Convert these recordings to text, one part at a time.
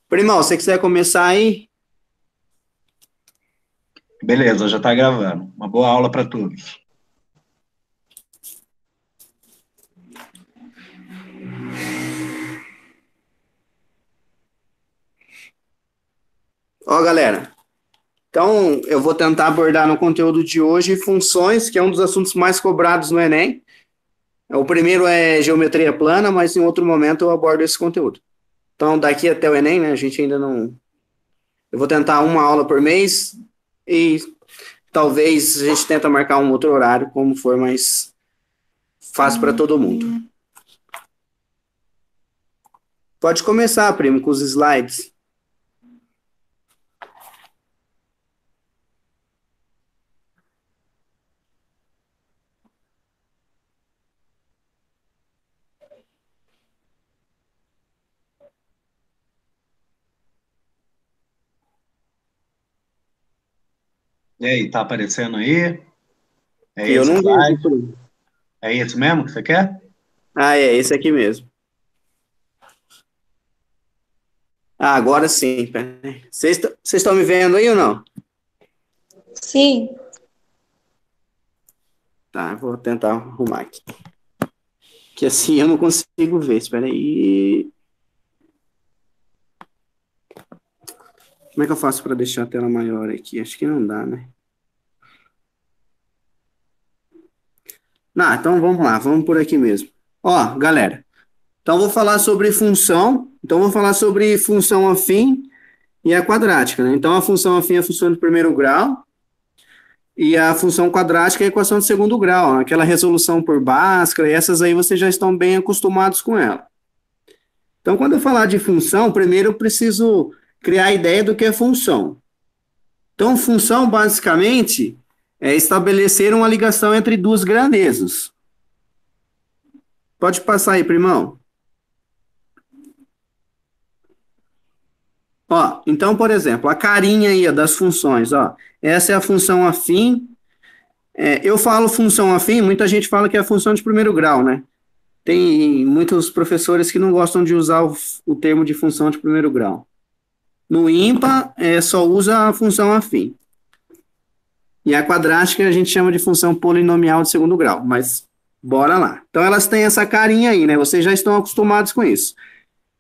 Primão, se você quiser começar aí, Beleza, já está gravando. Uma boa aula para todos. ó, galera. Então, eu vou tentar abordar no conteúdo de hoje funções, que é um dos assuntos mais cobrados no Enem. O primeiro é geometria plana, mas em outro momento eu abordo esse conteúdo. Então, daqui até o Enem, né, a gente ainda não. Eu vou tentar uma aula por mês e talvez a gente tenta marcar um outro horário, como for mais fácil para todo mundo. Pode começar, primo, com os slides. E aí, tá aparecendo aí? É Eu esse não vejo, slide? primo. É esse mesmo que você quer? Ah, é esse aqui mesmo. Ah, agora sim. Peraí. Vocês estão me vendo aí ou não? Sim, Tá, vou tentar arrumar aqui. Que assim eu não consigo ver. Espera aí. Como é que eu faço para deixar a tela maior aqui? Acho que não dá, né? Não, então vamos lá, vamos por aqui mesmo. Ó, galera, então vou falar sobre função. Então vou falar sobre função afim e a quadrática, né? Então a função afim é a função de primeiro grau e a função quadrática é a equação de segundo grau, né? Aquela resolução por Bhaskara, e essas aí vocês já estão bem acostumados com ela. Então, quando eu falar de função, primeiro eu preciso criar a ideia do que é função. Então, função, basicamente, é estabelecer uma ligação entre duas grandezas. Pode passar aí, primão. Ó, então, por exemplo, a carinha aí ó, das funções, ó. Essa é a função afim. Eu falo função afim, muita gente fala que é a função de primeiro grau, né? Tem muitos professores que não gostam de usar o termo de função de primeiro grau. No ímpar, só usa a função afim. E a quadrática a gente chama de função polinomial de segundo grau, mas bora lá. Então elas têm essa carinha aí, né? Vocês já estão acostumados com isso.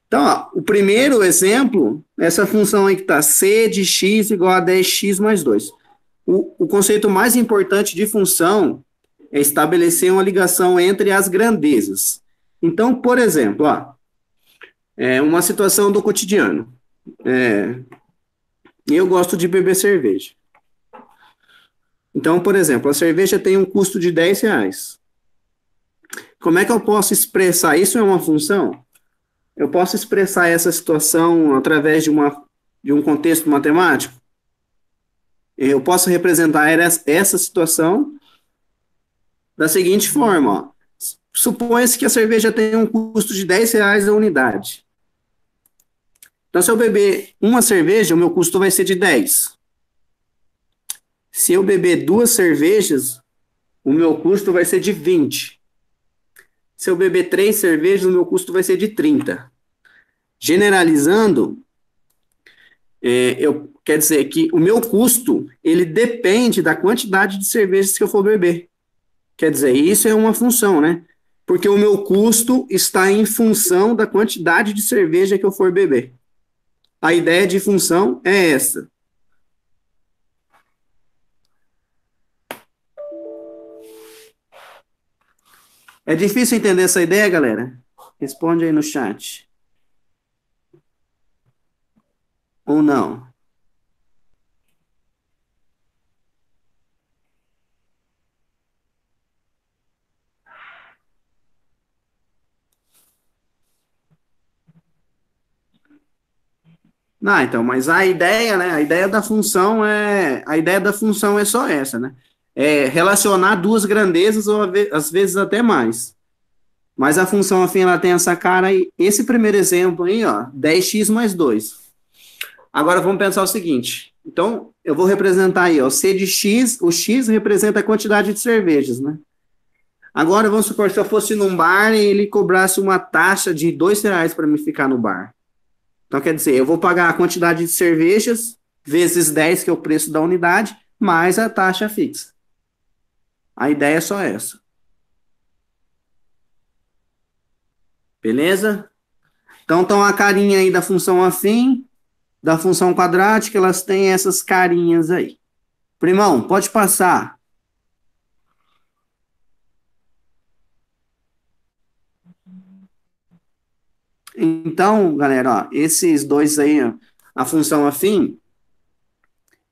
Então, ó, o primeiro exemplo, essa função aí que está c de x igual a 10x mais 2. O conceito mais importante de função é estabelecer uma ligação entre as grandezas. Então, por exemplo, ó, uma situação do cotidiano. Eu gosto de beber cerveja. Então, por exemplo, a cerveja tem um custo de R$ 10. Como é que eu posso expressar? Isso é uma função? Eu posso expressar essa situação através de um contexto matemático? Eu posso representar essa situação da seguinte forma: ó. Supõe-se que a cerveja tem um custo de R$ 10 a unidade. Então, se eu beber uma cerveja, o meu custo vai ser de 10. Se eu beber duas cervejas, o meu custo vai ser de 20. Se eu beber três cervejas, o meu custo vai ser de 30. Generalizando, quer dizer que o meu custo ele depende da quantidade de cervejas que eu for beber. Quer dizer, isso é uma função, né? Porque o meu custo está em função da quantidade de cerveja que eu for beber. A ideia de função é essa. É difícil entender essa ideia, galera? Responde aí no chat. Ou não? Não, então, mas a ideia, né? A ideia da função é só essa, né? É relacionar duas grandezas ou às vezes até mais. Mas a função afim ela tem essa cara aí. Esse primeiro exemplo aí, ó, 10x mais 2. Agora vamos pensar o seguinte. Então, eu vou representar aí, ó, C de x, o x representa a quantidade de cervejas, né? Agora vamos supor, se eu fosse num bar e ele cobrasse uma taxa de R$ 2 para me ficar no bar. Então, quer dizer, eu vou pagar a quantidade de cervejas vezes 10, que é o preço da unidade, mais a taxa fixa. A ideia é só essa. Beleza? Então, a carinha aí da função afim, da função quadrática, elas têm essas carinhas aí. Primão, pode passar. Então, galera, ó, esses dois aí, ó, a função afim,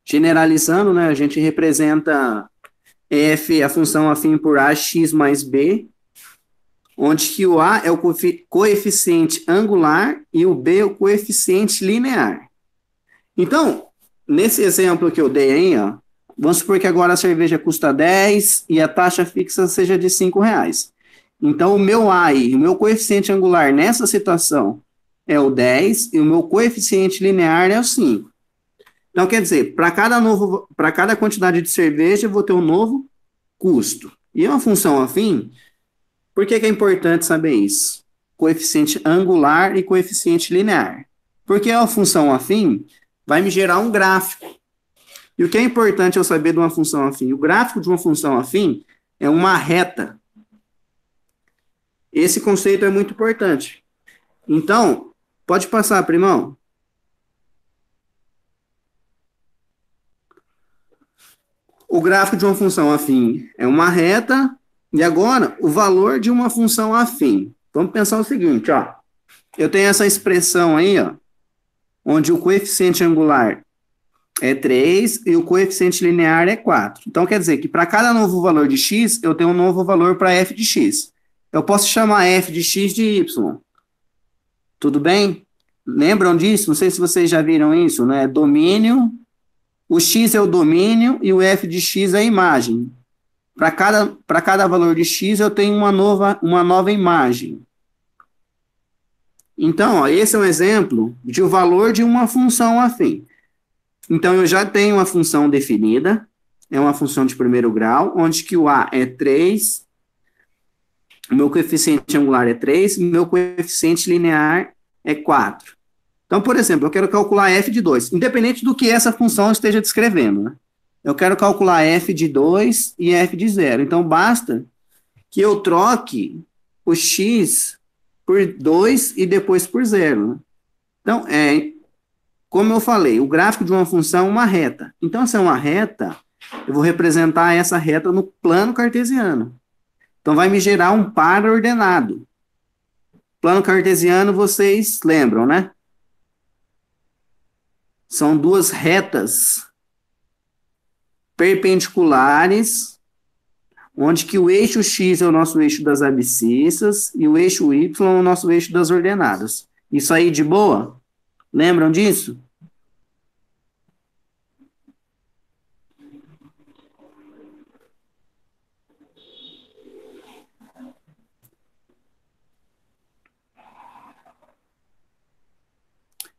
generalizando, né, a gente representa f, a função afim por ax mais b, onde que o a é o coeficiente angular e o b é o coeficiente linear. Então, nesse exemplo que eu dei aí, ó, vamos supor que agora a cerveja custa 10 e a taxa fixa seja de R$ 5. Então, o meu a aí, o meu coeficiente angular nessa situação é o 10 e o meu coeficiente linear é o 5. Então, quer dizer, para cada quantidade de cerveja, eu vou ter um novo custo. E é uma função afim, por que é importante saber isso? Coeficiente angular e coeficiente linear. Porque a função afim vai me gerar um gráfico. E o que é importante eu saber de uma função afim? O gráfico de uma função afim é uma reta. Esse conceito é muito importante. Então, pode passar, primão. O gráfico de uma função afim é uma reta. E agora, o valor de uma função afim. Vamos pensar o seguinte, ó. Eu tenho essa expressão aí, ó, onde o coeficiente angular é 3 e o coeficiente linear é 4. Então, quer dizer que para cada novo valor de x, eu tenho um novo valor para f de x. Eu posso chamar f de x de y. Tudo bem? Lembram disso? Não sei se vocês já viram isso, né? Domínio, o x é o domínio e o f de x é a imagem. Para cada valor de x, eu tenho uma nova imagem. Então, ó, esse é um exemplo de o valor de uma função afim. Então, eu já tenho uma função definida, é uma função de primeiro grau, onde que o a é 3, o meu coeficiente angular é 3, e o meu coeficiente linear é 4. Então, por exemplo, eu quero calcular f de 2, independente do que essa função esteja descrevendo, né? Eu quero calcular f de 2 e f de 0. Então, basta que eu troque o x por 2 e depois por 0. Né? Então, como eu falei, o gráfico de uma função é uma reta. Então, se é uma reta, eu vou representar essa reta no plano cartesiano. Então, vai me gerar um par ordenado. Plano cartesiano, vocês lembram, né? São duas retas perpendiculares, onde que o eixo x é o nosso eixo das abscissas e o eixo y é o nosso eixo das ordenadas. Isso aí de boa? Lembram disso?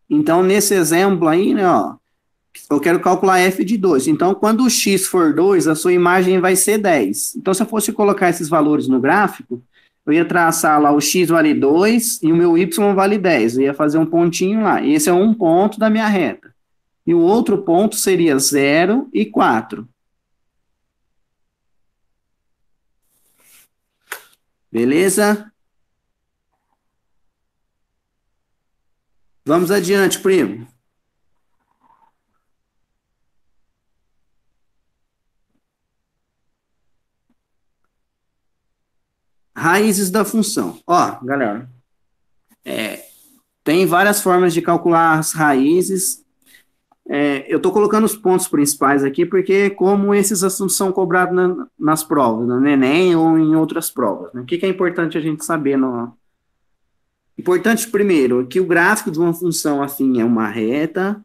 Então, nesse exemplo aí, né, ó, eu quero calcular f de 2. Então, quando o x for 2, a sua imagem vai ser 10. Então, se eu fosse colocar esses valores no gráfico, eu ia traçar lá o x vale 2 e o meu y vale 10. Eu ia fazer um pontinho lá. Esse é um ponto da minha reta. E o outro ponto seria 0 e 4. Beleza? Vamos adiante, primo. Raízes da função. Ó, galera, tem várias formas de calcular as raízes. Eu estou colocando os pontos principais aqui, porque como esses assuntos são cobrados nas provas, no Enem ou em outras provas. Né? O que é importante a gente saber? Importante, primeiro, que o gráfico de uma função afim é uma reta,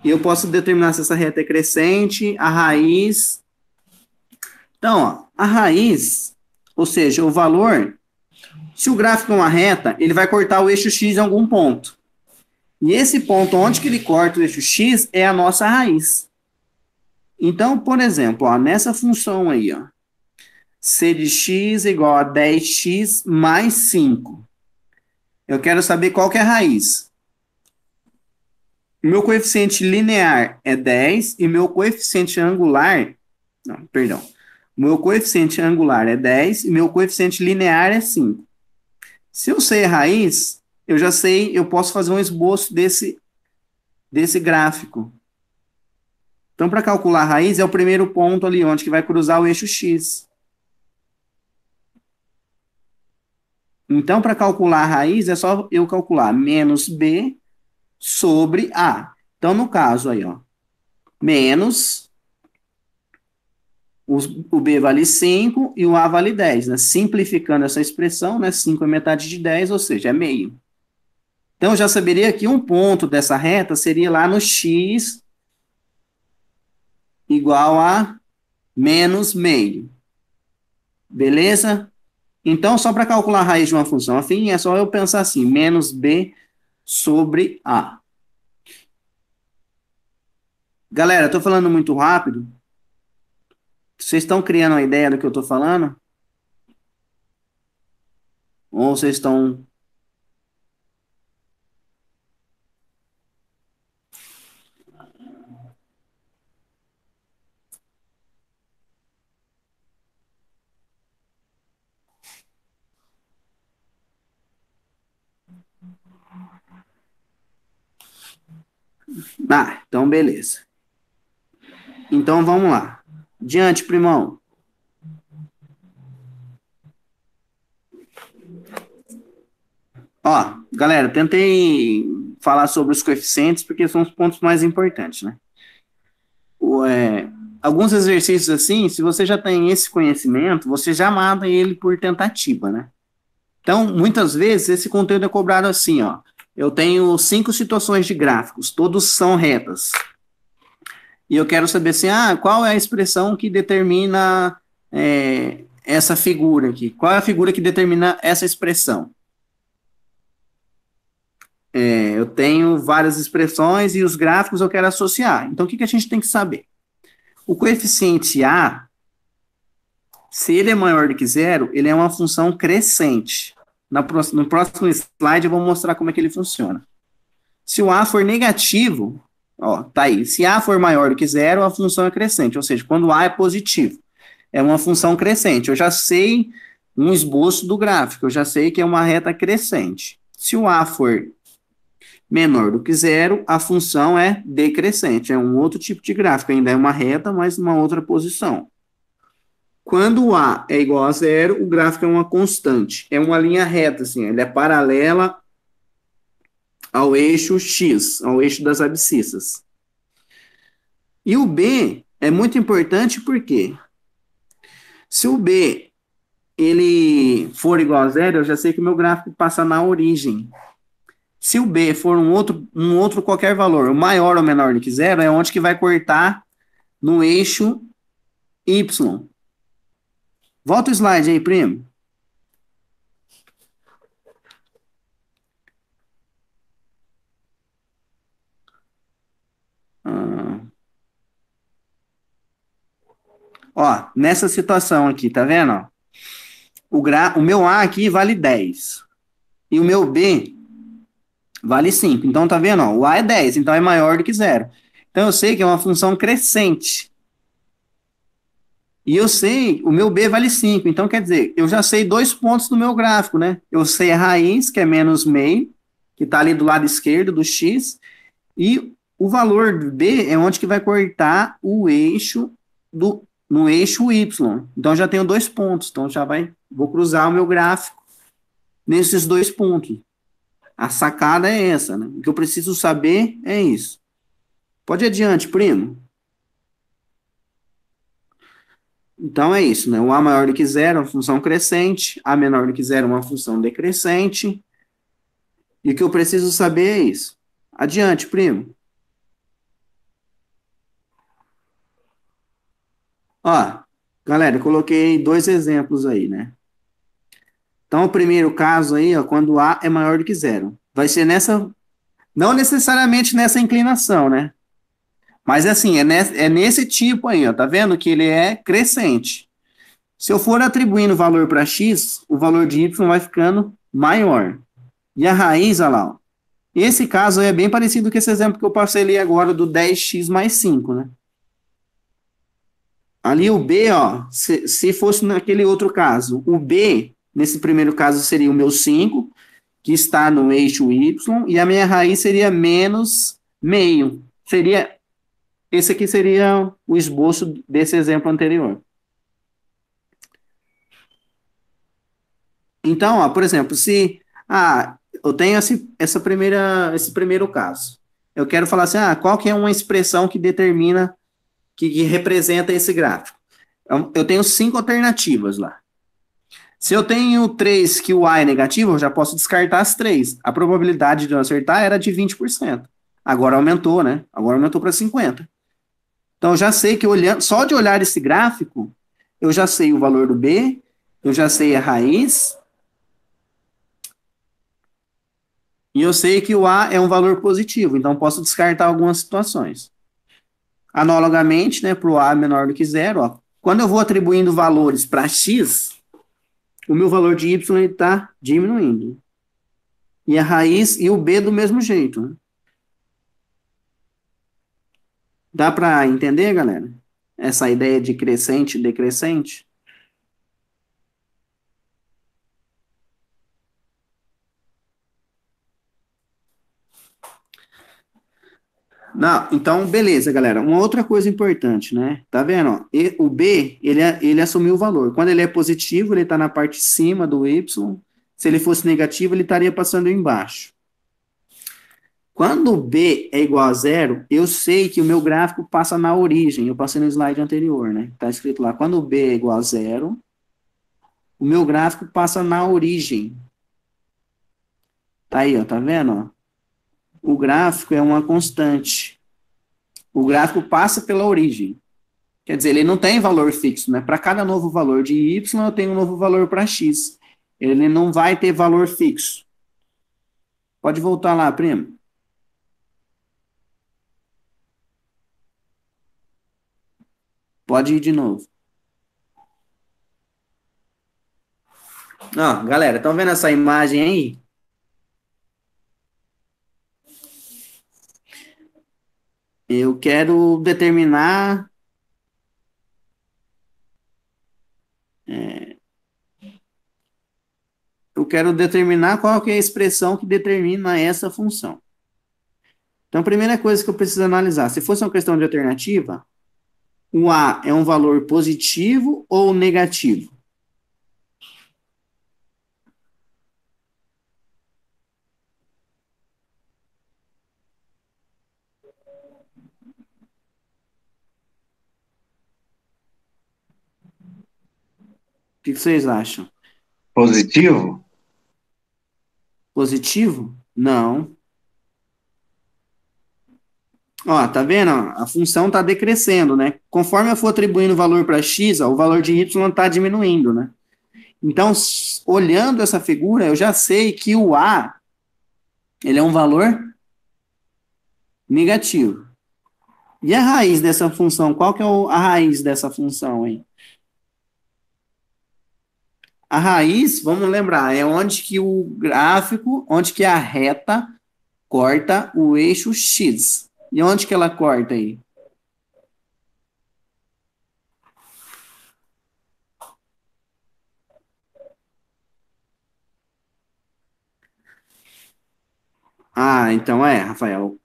e eu posso determinar se essa reta é crescente, a raiz. Então, ó, a raiz, ou seja, o valor, se o gráfico é uma reta, ele vai cortar o eixo x em algum ponto. E esse ponto onde que ele corta o eixo x é a nossa raiz. Então, por exemplo, ó, nessa função aí, ó, c de x igual a 10x mais 5. Eu quero saber qual que é a raiz. meu coeficiente linear é 10 e meu coeficiente angular, não, perdão, meu coeficiente angular é 10 e meu coeficiente linear é 5. Se eu sei a raiz, eu já sei, eu posso fazer um esboço desse gráfico. Então, para calcular a raiz, é o primeiro ponto ali, onde que vai cruzar o eixo X. Então, para calcular a raiz, é só eu calcular menos B sobre A. Então, no caso aí, ó, menos, o B vale 5 e o A vale 10, né? Simplificando essa expressão, né? 5 é metade de 10, ou seja, é meio. Então, eu já saberia que um ponto dessa reta seria lá no X igual a menos meio. Beleza? Então, só para calcular a raiz de uma função afim, é só eu pensar assim, menos B sobre A. Galera, estou falando muito rápido. Vocês estão criando uma ideia do que eu estou falando? Ou vocês estão... Ah, então beleza. Então vamos lá. Diante, primão. Ó, galera, tentei falar sobre os coeficientes porque são os pontos mais importantes, né? Alguns exercícios assim, se você já tem esse conhecimento, você já mata ele por tentativa, né? Então, muitas vezes, esse conteúdo é cobrado assim, ó. Eu tenho 5 situações de gráficos, todos são retas. E eu quero saber assim, qual é a expressão que determina essa figura aqui? Qual é a figura que determina essa expressão? Eu tenho várias expressões e os gráficos eu quero associar. Então, o que a gente tem que saber? O coeficiente A, se ele é maior do que zero, ele é uma função crescente. No próximo slide eu vou mostrar como é que ele funciona. Se o A for negativo, ó, tá aí. Se A for maior do que zero, a função é crescente. Ou seja, quando A é positivo, é uma função crescente. Eu já sei um esboço do gráfico, eu já sei que é uma reta crescente. Se o A for menor do que zero, a função é decrescente. É um outro tipo de gráfico, ainda é uma reta, mas numa outra posição. Quando o A é igual a zero, o gráfico é uma constante. É uma linha reta, assim, ele é paralela ao eixo X, ao eixo das abscissas. E o B é muito importante porque se o B ele for igual a zero, eu já sei que o meu gráfico passa na origem. Se o B for um outro qualquer valor, maior ou menor do que zero, é onde que vai cortar no eixo Y. Volta o slide aí, primo. Ó, nessa situação aqui, tá vendo? Ó? O meu A aqui vale 10. E o meu B vale 5. Então, tá vendo? Ó, o A é 10, então é maior do que zero. Então, eu sei que é uma função crescente. E eu sei, o meu B vale 5. Então, quer dizer, eu já sei 2 pontos do meu gráfico, né? Eu sei a raiz, que é menos meio, que está ali do lado esquerdo do X. E o valor do B é onde que vai cortar o eixo no eixo Y. Então, já tenho 2 pontos. Então, vou cruzar o meu gráfico nesses 2 pontos. A sacada é essa, né? O que eu preciso saber é isso. Pode ir adiante, primo. Então é isso, né? O A maior do que zero é uma função crescente, A menor do que zero é uma função decrescente. E o que eu preciso saber é isso. Adiante, primo. Ó, galera, eu coloquei 2 exemplos aí, né? Então, o primeiro caso aí, ó, quando A é maior do que zero. Vai ser não necessariamente nessa inclinação, né? Mas assim, é nesse tipo aí, ó, tá vendo que ele é crescente. Se eu for atribuindo valor para x, o valor de y vai ficando maior. E a raiz, olha lá, ó, Esse caso é bem parecido com esse exemplo que eu passei ali agora do 10x mais 5, né? Ali o B, ó, se fosse naquele outro caso, o B, nesse primeiro caso, seria o meu 5, que está no eixo Y, e a minha raiz seria menos meio. Esse aqui seria o esboço desse exemplo anterior. Então, ó, por exemplo, se eu tenho esse primeiro caso. Eu quero falar assim, qual que é uma expressão que determina, que representa esse gráfico? Eu tenho 5 alternativas lá. Se eu tenho 3 que o A é negativo, eu já posso descartar as 3. A probabilidade de eu acertar era de 20%. Agora aumentou, né? Agora aumentou para 50%. Então, eu já sei que só de olhar esse gráfico, eu já sei o valor do B, eu já sei a raiz, e eu sei que o A é um valor positivo, então posso descartar algumas situações. Analogamente, né, para o A menor do que zero, ó, quando eu vou atribuindo valores para x, o meu valor de y está diminuindo. E a raiz e o B do mesmo jeito. Né? Dá para entender, galera? Essa ideia de crescente e decrescente? Não, então, beleza, galera. Uma outra coisa importante, né? Tá vendo? Ó? O B, ele assumiu o valor. Quando ele é positivo, ele está na parte de cima do Y. Se ele fosse negativo, ele estaria passando embaixo. Quando o B é igual a zero, eu sei que o meu gráfico passa na origem. Eu passei no slide anterior, né? Tá escrito lá. Quando o B é igual a zero, o meu gráfico passa na origem. Tá aí, ó. Tá vendo? Ó? O gráfico é uma constante. O gráfico passa pela origem. Quer dizer, ele não tem valor fixo, né? Para cada novo valor de y, eu tenho um novo valor para x. Ele não vai ter valor fixo. Pode voltar lá, primo. Pode ir de novo. Ó, galera, estão vendo essa imagem aí? Eu quero determinar qual que é a expressão que determina essa função. Então, a primeira coisa que eu preciso analisar, se fosse uma questão de alternativa, o A é um valor positivo ou negativo? O que vocês acham? Positivo? Positivo? Não. Ó, tá vendo? A função está decrescendo, né? Conforme eu for atribuindo valor para x, ó, o valor de y está diminuindo, né? Então, olhando essa figura, eu já sei que o a ele é um valor negativo. E a raiz dessa função? Qual que é a raiz dessa função, hein? A raiz, vamos lembrar, é onde que o gráfico, onde que a reta corta o eixo x. E onde que ela corta aí? Então Rafael.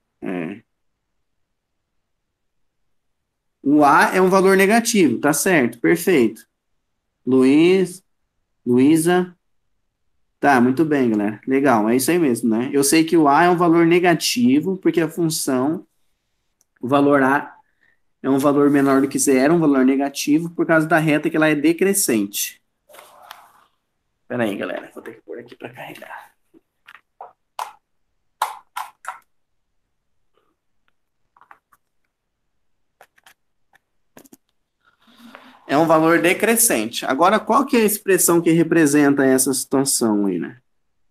O A é um valor negativo, tá certo, perfeito. Luísa. Tá, muito bem, galera. Legal, é isso aí mesmo, né? Eu sei que o A é um valor negativo, porque a função, o valor A é um valor menor do que zero, um valor negativo, por causa da reta que ela é decrescente. Pera aí, galera, vou ter que pôr aqui para carregar. É um valor decrescente. Agora, qual que é a expressão que representa essa situação aí, né?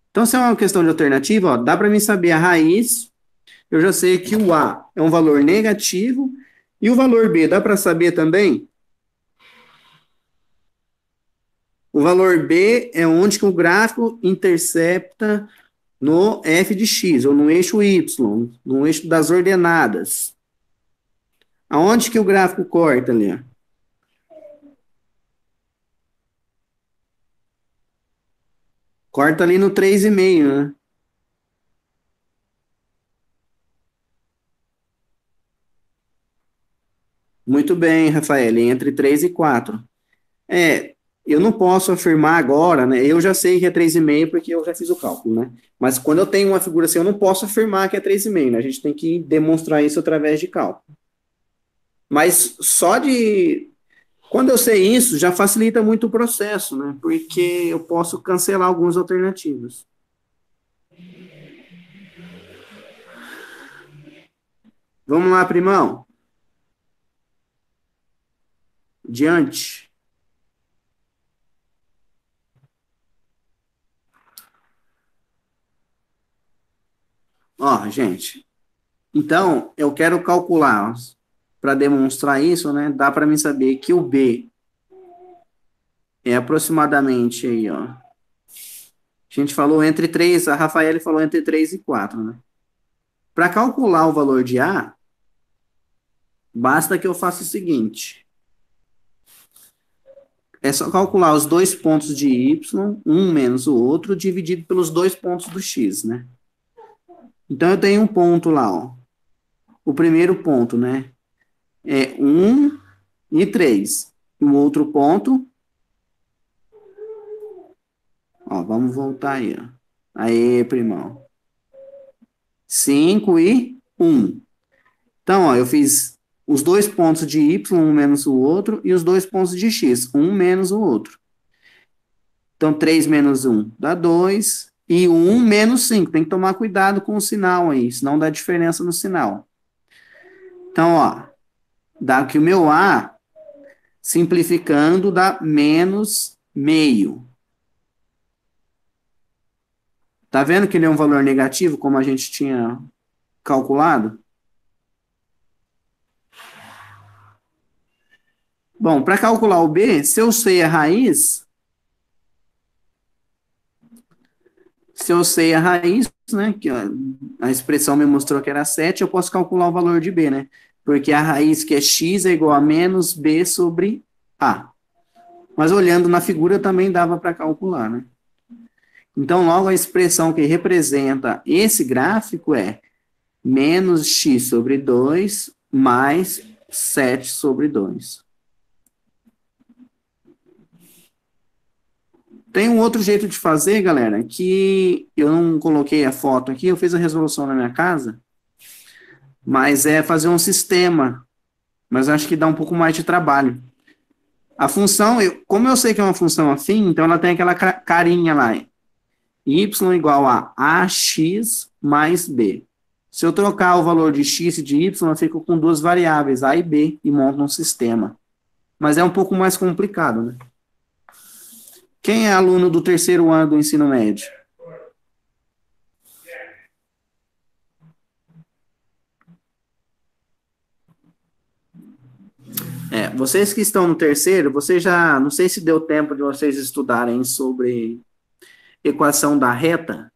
Então, se é uma questão de alternativa, ó, dá para mim saber a raiz. Eu já sei que o A é um valor negativo. E o valor B, dá para saber também? O valor B é onde que o gráfico intercepta no f de x, ou no eixo y, no eixo das ordenadas. Aonde que o gráfico corta ali? Ó? Corta ali no 3,5, né? Muito bem, Rafael, entre 3 e 4. Eu não posso afirmar agora, né? Eu já sei que é 3,5 porque eu já fiz o cálculo, né? Mas quando eu tenho uma figura assim, eu não posso afirmar que é 3,5, né? A gente tem que demonstrar isso através de cálculo. Mas só de... Quando eu sei isso, já facilita muito o processo, né? Porque eu posso cancelar algumas alternativas. Vamos lá, primão. Diante. Ó, gente. Então, eu quero calcular, para demonstrar isso, né? Dá para mim saber que o B é aproximadamente aí, ó. A gente falou entre 3, a Rafaela falou entre 3 e 4, né? Para calcular o valor de A, basta que eu faça o seguinte. É só calcular os dois pontos de Y, um menos o outro, dividido pelos dois pontos do X, né? Então, eu tenho um ponto lá, ó. O primeiro ponto, né? É 1 e 3. E o outro ponto, ó, vamos voltar aí, ó. Aí, primão. 5 e 1. Então, ó, eu fiz os dois pontos de Y, um menos o outro, e os dois pontos de X, um menos o outro. Então, 3 menos 1 dá 2, e 1 menos 5. Tem que tomar cuidado com o sinal aí, senão dá diferença no sinal. Então, ó, dá que o meu A, simplificando, dá menos meio. Tá vendo que ele é um valor negativo, como a gente tinha calculado? Bom, para calcular o B, se eu sei a raiz, né, que a expressão me mostrou que era 7, eu posso calcular o valor de B, né? Porque a raiz que é x é igual a menos B sobre A. Mas olhando na figura também dava para calcular, né? Então, logo a expressão que representa esse gráfico é menos x sobre 2 mais 7 sobre 2. Tem um outro jeito de fazer, galera, que eu não coloquei a foto aqui, eu fiz a resolução na minha casa, mas é fazer um sistema, mas acho que dá um pouco mais de trabalho. A função, como eu sei que é uma função afim, então ela tem aquela carinha lá, y igual a ax mais b. Se eu trocar o valor de x e de y, eu fico com duas variáveis, a e b, e monto um sistema. Mas é um pouco mais complicado, né? Quem é aluno do terceiro ano do ensino médio? Vocês que estão no terceiro, vocês já, não sei se deu tempo de vocês estudarem sobre equação da reta.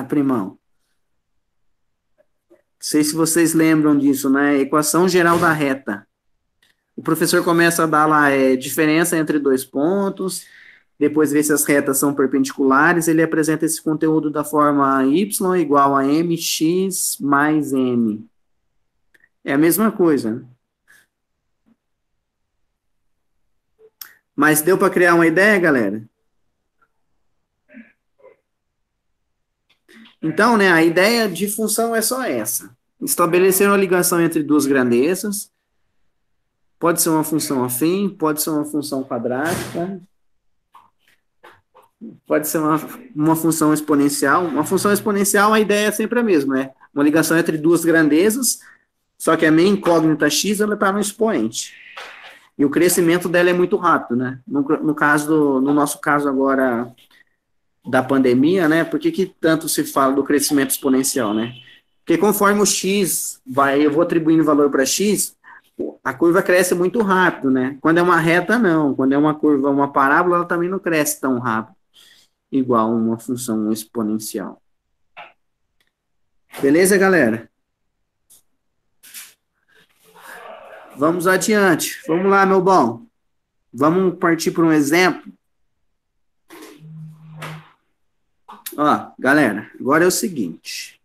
Primão. Não sei se vocês lembram disso, né? Equação geral da reta. O professor começa a dar lá diferença entre dois pontos, depois vê se as retas são perpendiculares, ele apresenta esse conteúdo da forma y igual a mx mais n. É a mesma coisa, né? Mas deu para criar uma ideia, galera? Então, né, a ideia de função é só essa. Estabelecer uma ligação entre duas grandezas. Pode ser uma função afim, pode ser uma função quadrática, pode ser uma função exponencial. Uma função exponencial, a ideia é sempre a mesma, né? Uma ligação entre duas grandezas, só que a minha incógnita x, ela está no expoente. E o crescimento dela é muito rápido, né? No nosso caso agora da pandemia, né? Por que tanto se fala do crescimento exponencial, né? Porque conforme o x eu vou atribuindo valor para x, a curva cresce muito rápido, né? Quando é uma reta, não. Quando é uma curva, uma parábola, ela também não cresce tão rápido. igual a uma função exponencial. Beleza, galera? Vamos adiante. Vamos lá, meu bom. Vamos partir para um exemplo. Ó, galera, agora é o seguinte.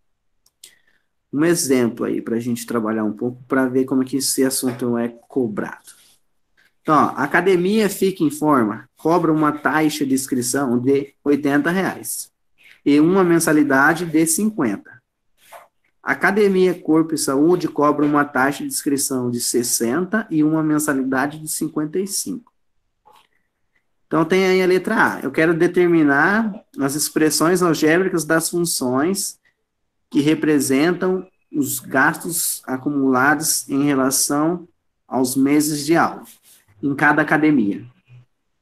Um exemplo aí para a gente trabalhar um pouco para ver como é que esse assunto é cobrado. Então, ó, a academia Fica em Forma cobra uma taxa de inscrição de R$ 80 e uma mensalidade de R$ 50. A Academia Corpo e Saúde cobra uma taxa de inscrição de 60 e uma mensalidade de 55. Então, tem aí a letra A. Eu quero determinar as expressões algébricas das funções que representam os gastos acumulados em relação aos meses de aula, em cada academia.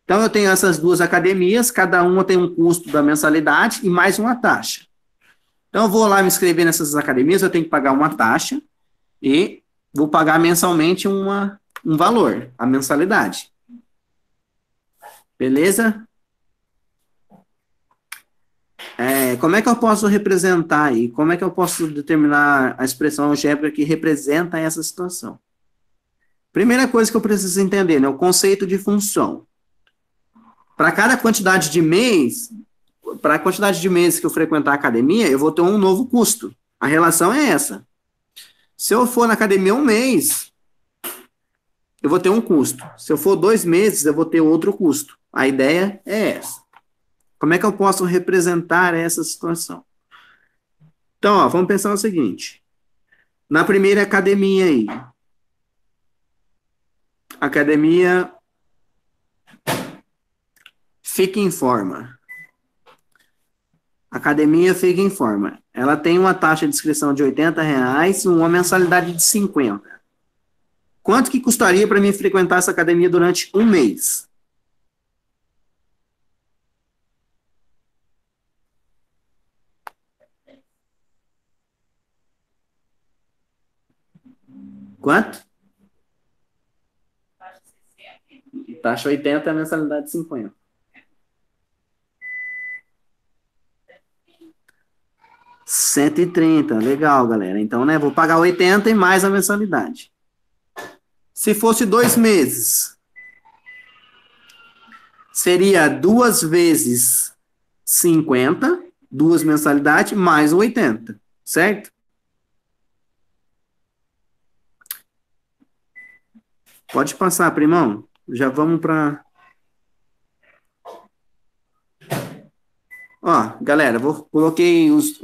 Então, eu tenho essas duas academias, cada uma tem um custo da mensalidade e mais uma taxa. Então, eu vou lá me inscrever nessas academias, eu tenho que pagar uma taxa e vou pagar mensalmente um valor, a mensalidade. Beleza? Como é que eu posso representar aí? Como é que eu posso determinar a expressão algébrica que representa essa situação? Primeira coisa que eu preciso entender, né, o conceito de função. Para cada quantidade de mês, para a quantidade de meses que eu frequentar a academia, eu vou ter um novo custo. A relação é essa. Se eu for na academia um mês, eu vou ter um custo. Se eu for 2 meses, eu vou ter outro custo. A ideia é essa. Como é que eu posso representar essa situação? Então, ó, vamos pensar o seguinte. Na primeira academia aí, academia Fica em Forma. Academia Fica em Forma. Ela tem uma taxa de inscrição de R$ 80 e uma mensalidade de 50. Quanto que custaria para mim frequentar essa academia durante um mês? Quanto? Taxa 80 e a mensalidade 50. 130, legal, galera. Então, né, vou pagar 80 e mais a mensalidade. Se fosse 2 meses, seria 2 vezes 50, 2 mensalidades, mais 80, certo? Pode passar, primão. Já vamos para... Ó, galera, coloquei os...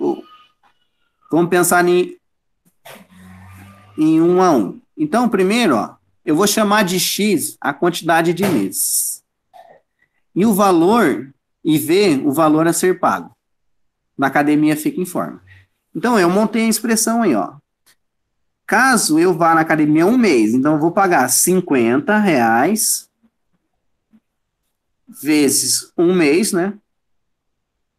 Vamos pensar em um a um. Então, primeiro, ó, eu vou chamar de X a quantidade de meses. E o valor, e V, o valor a ser pago. Na academia Fica em Forma. Então, eu montei a expressão aí, ó. Caso eu vá na academia um mês, então eu vou pagar R$ 50 vezes um mês, né?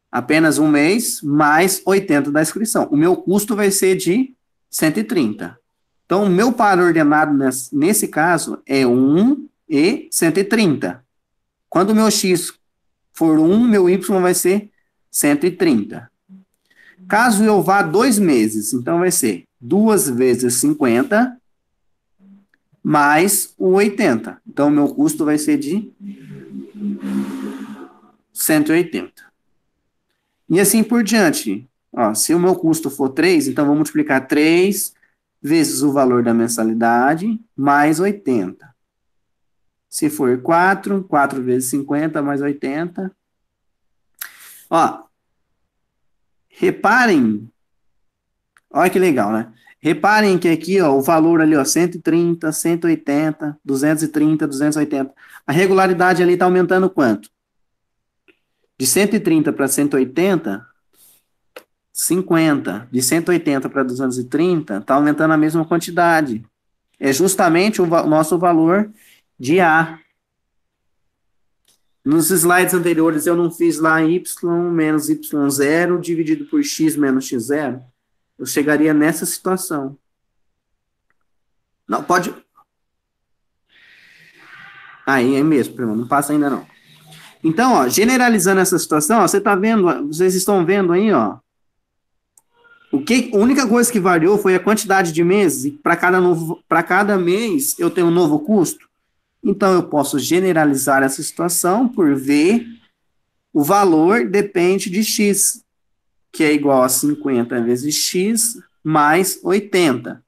Apenas um mês, mais 80 da inscrição. O meu custo vai ser de 130. Então, o meu par ordenado nesse caso é 1 e 130. Quando o meu X for 1, meu Y vai ser 130. Caso eu vá 2 meses, então vai ser 2 vezes 50 mais o 80. Então, o meu custo vai ser de 180. E assim por diante. Ó, se o meu custo for 3, então vou multiplicar 3 vezes o valor da mensalidade mais 80. Se for 4, 4 vezes 50 mais 80. Ó, reparem, olha que legal, né? Reparem que aqui, ó, o valor ali, ó, 130, 180, 230, 280. A regularidade ali está aumentando quanto? De 130 para 180, 50. De 180 para 230, está aumentando a mesma quantidade. É justamente o nosso valor de A. Nos slides anteriores eu não fiz lá y menos y0 dividido por x menos x0. Eu chegaria nessa situação. Não, pode... Aí é mesmo, primo, não passa ainda não. Então, ó, generalizando essa situação, ó, você tá vendo, vocês estão vendo aí, ó, a única coisa que variou foi a quantidade de meses, e para cada mês eu tenho um novo custo. Então, eu posso generalizar essa situação por V, o valor depende de X, que é igual a 50 vezes X mais 80.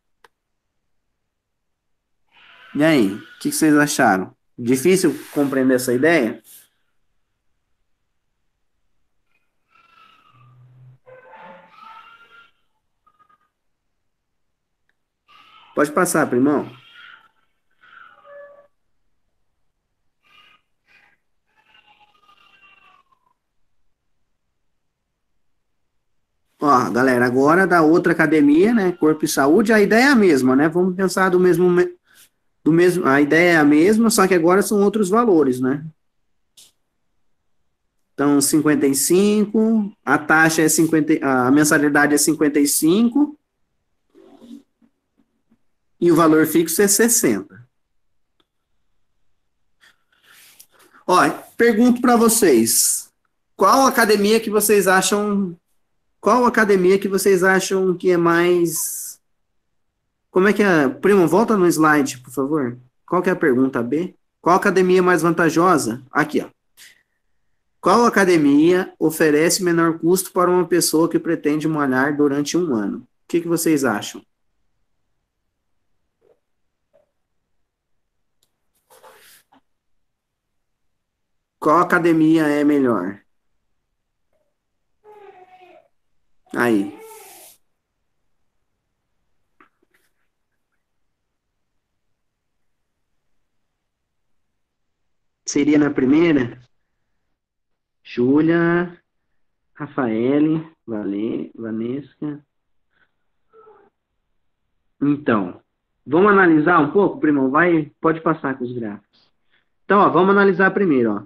E aí, o que vocês acharam? Difícil compreender essa ideia? Pode passar, primão. Ó, galera, agora da outra academia, né? Corpo e Saúde, a ideia é a mesma, né? Vamos pensar do mesmo, a ideia é a mesma, só que agora são outros valores, né? Então, 55, a taxa é 50, a mensalidade é 55 e o valor fixo é 60. Ó, pergunto para vocês, qual academia que vocês acham, qual academia que vocês acham que é mais, como é que é? Primo, volta no slide, por favor. Qual que é a pergunta B? Qual academia é mais vantajosa? Aqui, ó. Qual academia oferece menor custo para uma pessoa que pretende malhar durante um ano? O que vocês acham? Qual academia é melhor? Aí. Seria na primeira? Júlia, Rafaele, Vanesca. Então, vamos analisar um pouco, primão? Pode passar com os gráficos. Então, ó, vamos analisar primeiro, ó.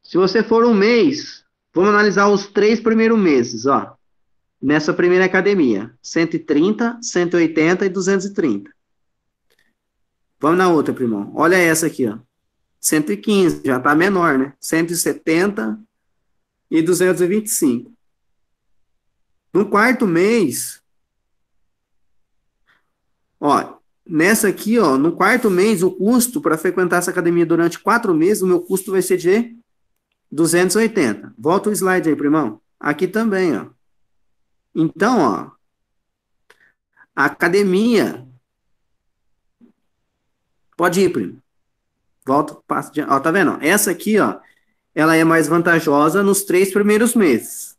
Se você for um mês, vamos analisar os 3 primeiros meses, ó. Nessa primeira academia, 130, 180 e 230. Vamos na outra, primão. Olha essa aqui, ó. 115, já tá menor, né? 170 e 225. No quarto mês, ó, nessa aqui, ó, no quarto mês, o custo para frequentar essa academia durante 4 meses, o meu custo vai ser de 280. Volta o slide aí, primão. Aqui também, ó. Então, ó, a academia, pode ir, primo. Volta, passa, ó, tá vendo? Essa aqui, ó, ela é mais vantajosa nos 3 primeiros meses.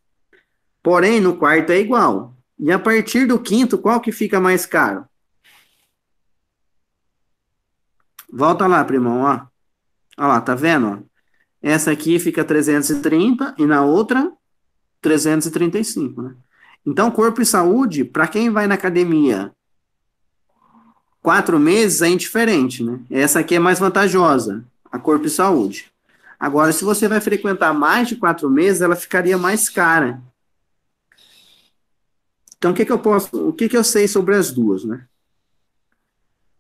Porém, no quarto é igual. E a partir do quinto, qual que fica mais caro? Volta lá, primão, ó. Olha lá, tá vendo? Ó? Essa aqui fica 330 e na outra 335, né? Então, corpo e saúde, para quem vai na academia 4 meses é indiferente, né? Essa aqui é mais vantajosa, a corpo e saúde. Agora, se você vai frequentar mais de 4 meses, ela ficaria mais cara. Então, o que eu sei sobre as duas, né?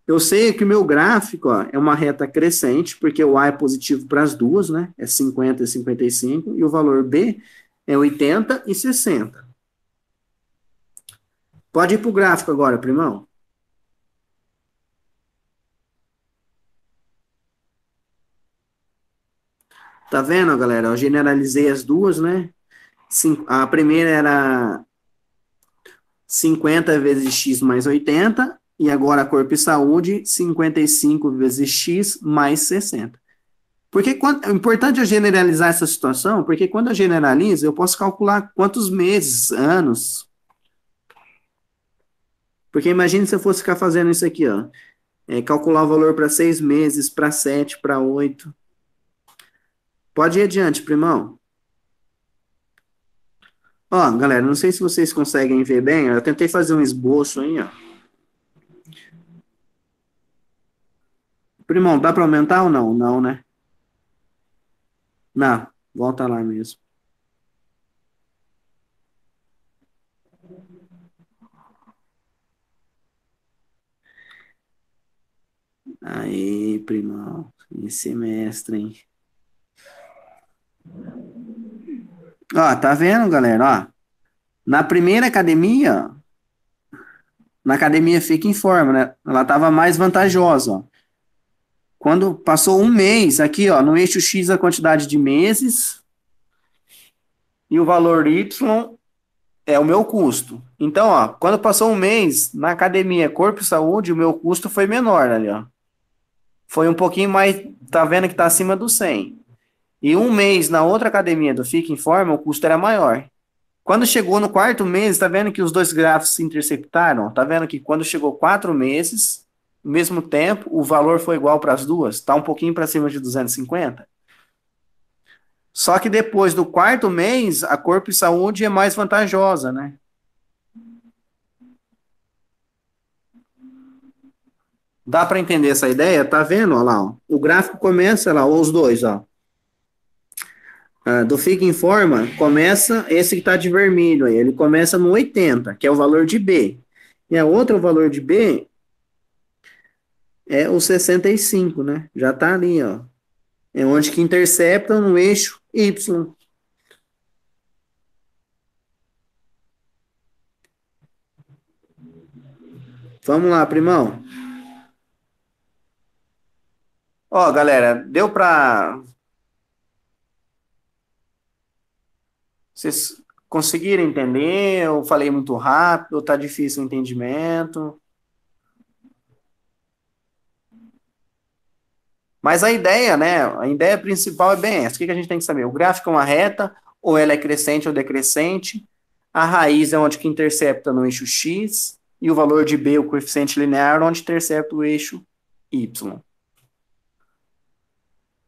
Eu sei que o meu gráfico, ó, é uma reta crescente, porque o A é positivo para as duas, né? É 50 e 55, e o valor B é 80 e 60. Pode ir para o gráfico agora, primão. Tá vendo, galera? Eu generalizei as duas, né? A primeira era 50 vezes x mais 80, e agora corpo e saúde, 55 vezes x mais 60. Porque é importante eu generalizar essa situação, porque quando eu generalizo, eu posso calcular quantos meses, anos. Porque imagine se eu fosse ficar fazendo isso aqui, ó. Calcular o valor para 6 meses, para 7, para 8. Pode ir adiante, primão. Ó, galera, não sei se vocês conseguem ver bem, eu tentei fazer um esboço aí, ó. Primão, dá para aumentar ou não? Não, né? Não, volta lá mesmo. Aí, primão, esse semestre, hein? Ó, tá vendo, galera? Ó, na primeira academia, na academia fica em forma, né? Ela tava mais vantajosa, ó. Quando passou um mês, aqui, ó, no eixo X a quantidade de meses e o valor Y é o meu custo. Então, ó, quando passou um mês na academia Corpo e Saúde, o meu custo foi menor ali, ó. Foi um pouquinho mais, tá vendo que tá acima do 100. E um mês na outra academia do Fica em Forma, o custo era maior. Quando chegou no quarto mês, tá vendo que os dois gráficos se interceptaram? Tá vendo que quando chegou 4 meses, ao mesmo tempo, o valor foi igual para as duas? Tá um pouquinho para cima de 250. Só que depois do quarto mês, a Corpo e Saúde é mais vantajosa, né? Dá para entender essa ideia? Tá vendo? Olha lá, ó. O gráfico começa lá, os dois, ó. Do Fica em Forma, começa esse que está de vermelho aí, ele começa no 80, que é o valor de B. E a outra, o valor de B, é o 65, né? Já está ali, ó. É onde que intercepta no eixo Y. Vamos lá, primão. Ó, galera, deu para vocês conseguirem entender? Eu falei muito rápido, tá difícil o entendimento. Mas a ideia, né? A ideia principal é bem essa. O que a gente tem que saber? O gráfico é uma reta, ou ela é crescente ou decrescente. A raiz é onde que intercepta no eixo X, e o valor de B, o coeficiente linear, onde intercepta o eixo Y.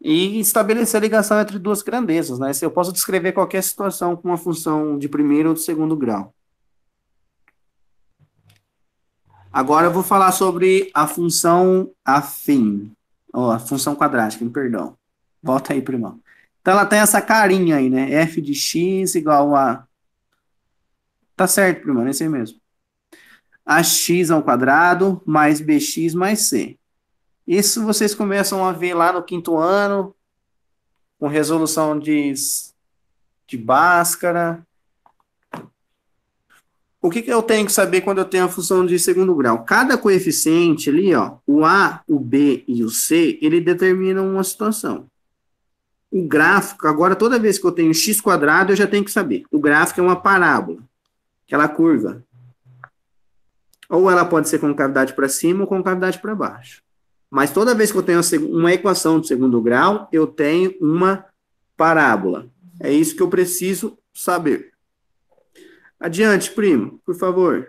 E estabelecer a ligação entre duas grandezas, né? Eu posso descrever qualquer situação com uma função de primeiro ou de segundo grau. Agora eu vou falar sobre a função afim. Ó, a função quadrática, perdão. Volta aí, primão. Então ela tem essa carinha aí, né? F de x igual a... Tá certo, primão, é esse aí mesmo. Ax ao quadrado mais bx mais c. Isso vocês começam a ver lá no quinto ano, com resolução de Bhaskara. O que eu tenho que saber quando eu tenho a função de segundo grau? Cada coeficiente ali, ó, o A, o B e o C, ele determina uma situação. O gráfico, agora toda vez que eu tenho x quadrado, eu já tenho que saber. O gráfico é uma parábola, aquela curva. Ou ela pode ser com cavidade para cima ou com cavidade para baixo. Mas toda vez que eu tenho uma equação de segundo grau, eu tenho uma parábola. É isso que eu preciso saber. Adiante, primo, por favor.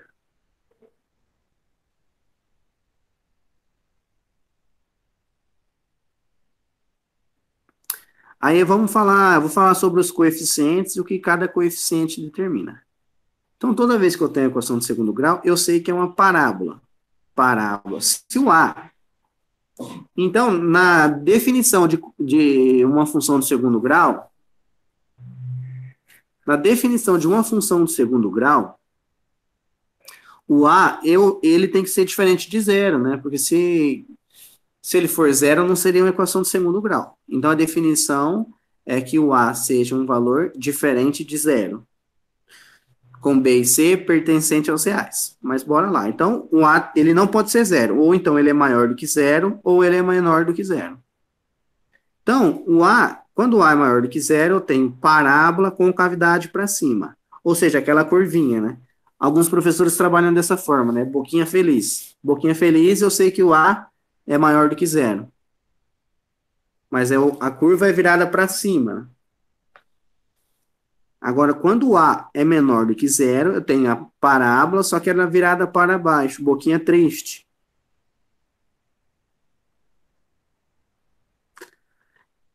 Aí vou falar sobre os coeficientes e o que cada coeficiente determina. Então, toda vez que eu tenho a equação de segundo grau, eu sei que é uma parábola. Parábola. Se o A. Então, na definição de uma função de segundo grau, na definição de uma função de segundo grau, o A, ele tem que ser diferente de zero, né? Porque se ele for zero, não seria uma equação de segundo grau. Então, a definição é que o A seja um valor diferente de zero, com B e C pertencente aos reais. Mas bora lá. Então, o A, ele não pode ser zero. Ou então ele é maior do que zero, ou ele é menor do que zero. Então, quando o A é maior do que zero, eu tenho parábola com cavidade para cima. Ou seja, aquela curvinha, né? Alguns professores trabalham dessa forma, né? Boquinha feliz. Boquinha feliz, eu sei que o A é maior do que zero. Mas a curva é virada para cima. Agora, quando o A é menor do que zero, eu tenho a parábola, só que ela é virada para baixo, boquinha triste.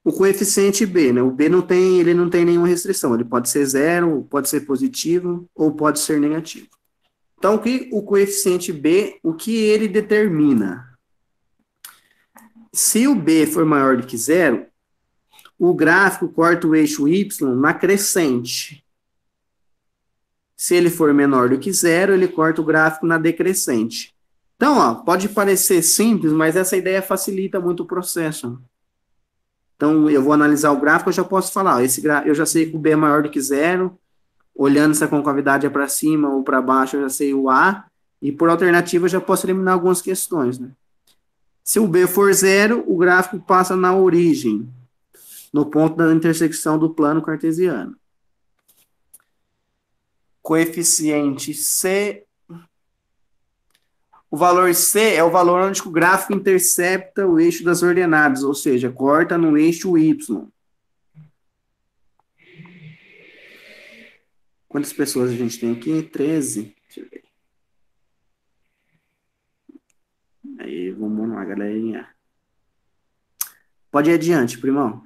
O coeficiente B, né? O B ele não tem nenhuma restrição. Ele pode ser zero, pode ser positivo ou pode ser negativo. Então, o coeficiente B, o que ele determina? Se o B for maior do que zero, o gráfico corta o eixo Y na crescente. Se ele for menor do que zero, ele corta o gráfico na decrescente. Então, ó, pode parecer simples, mas essa ideia facilita muito o processo. Então, eu vou analisar o gráfico, eu já posso falar, ó, eu já sei que o B é maior do que zero, olhando se a concavidade é para cima ou para baixo, eu já sei o A, e por alternativa eu já posso eliminar algumas questões, né? Se o B for zero, o gráfico passa na origem, no ponto da intersecção do plano cartesiano. Coeficiente C. O valor C é o valor onde o gráfico intercepta o eixo das ordenadas, ou seja, corta no eixo Y. Quantas pessoas a gente tem aqui? 13. Deixa eu ver. Aí, vamos lá, galerinha. Pode ir adiante, primão.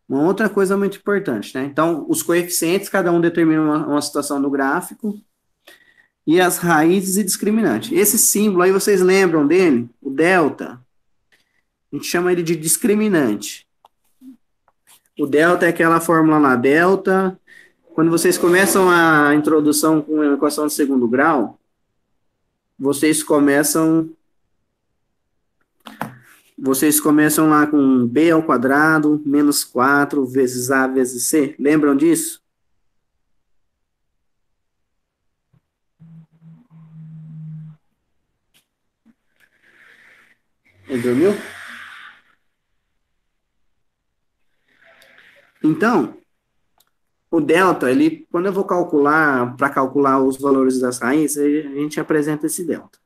Uma outra coisa muito importante, né? Então, os coeficientes, cada um determina uma situação do gráfico, e as raízes e discriminante. Esse símbolo aí, vocês lembram dele? O delta. A gente chama ele de discriminante. O delta é aquela fórmula lá, delta. Quando vocês começam a introdução com a equação de segundo grau, vocês começam lá com b ao quadrado menos 4 vezes a vezes c. Lembram disso? Ele dormiu? Então, o delta, ele, quando eu vou calcular, para calcular os valores das raízes, a gente apresenta esse delta.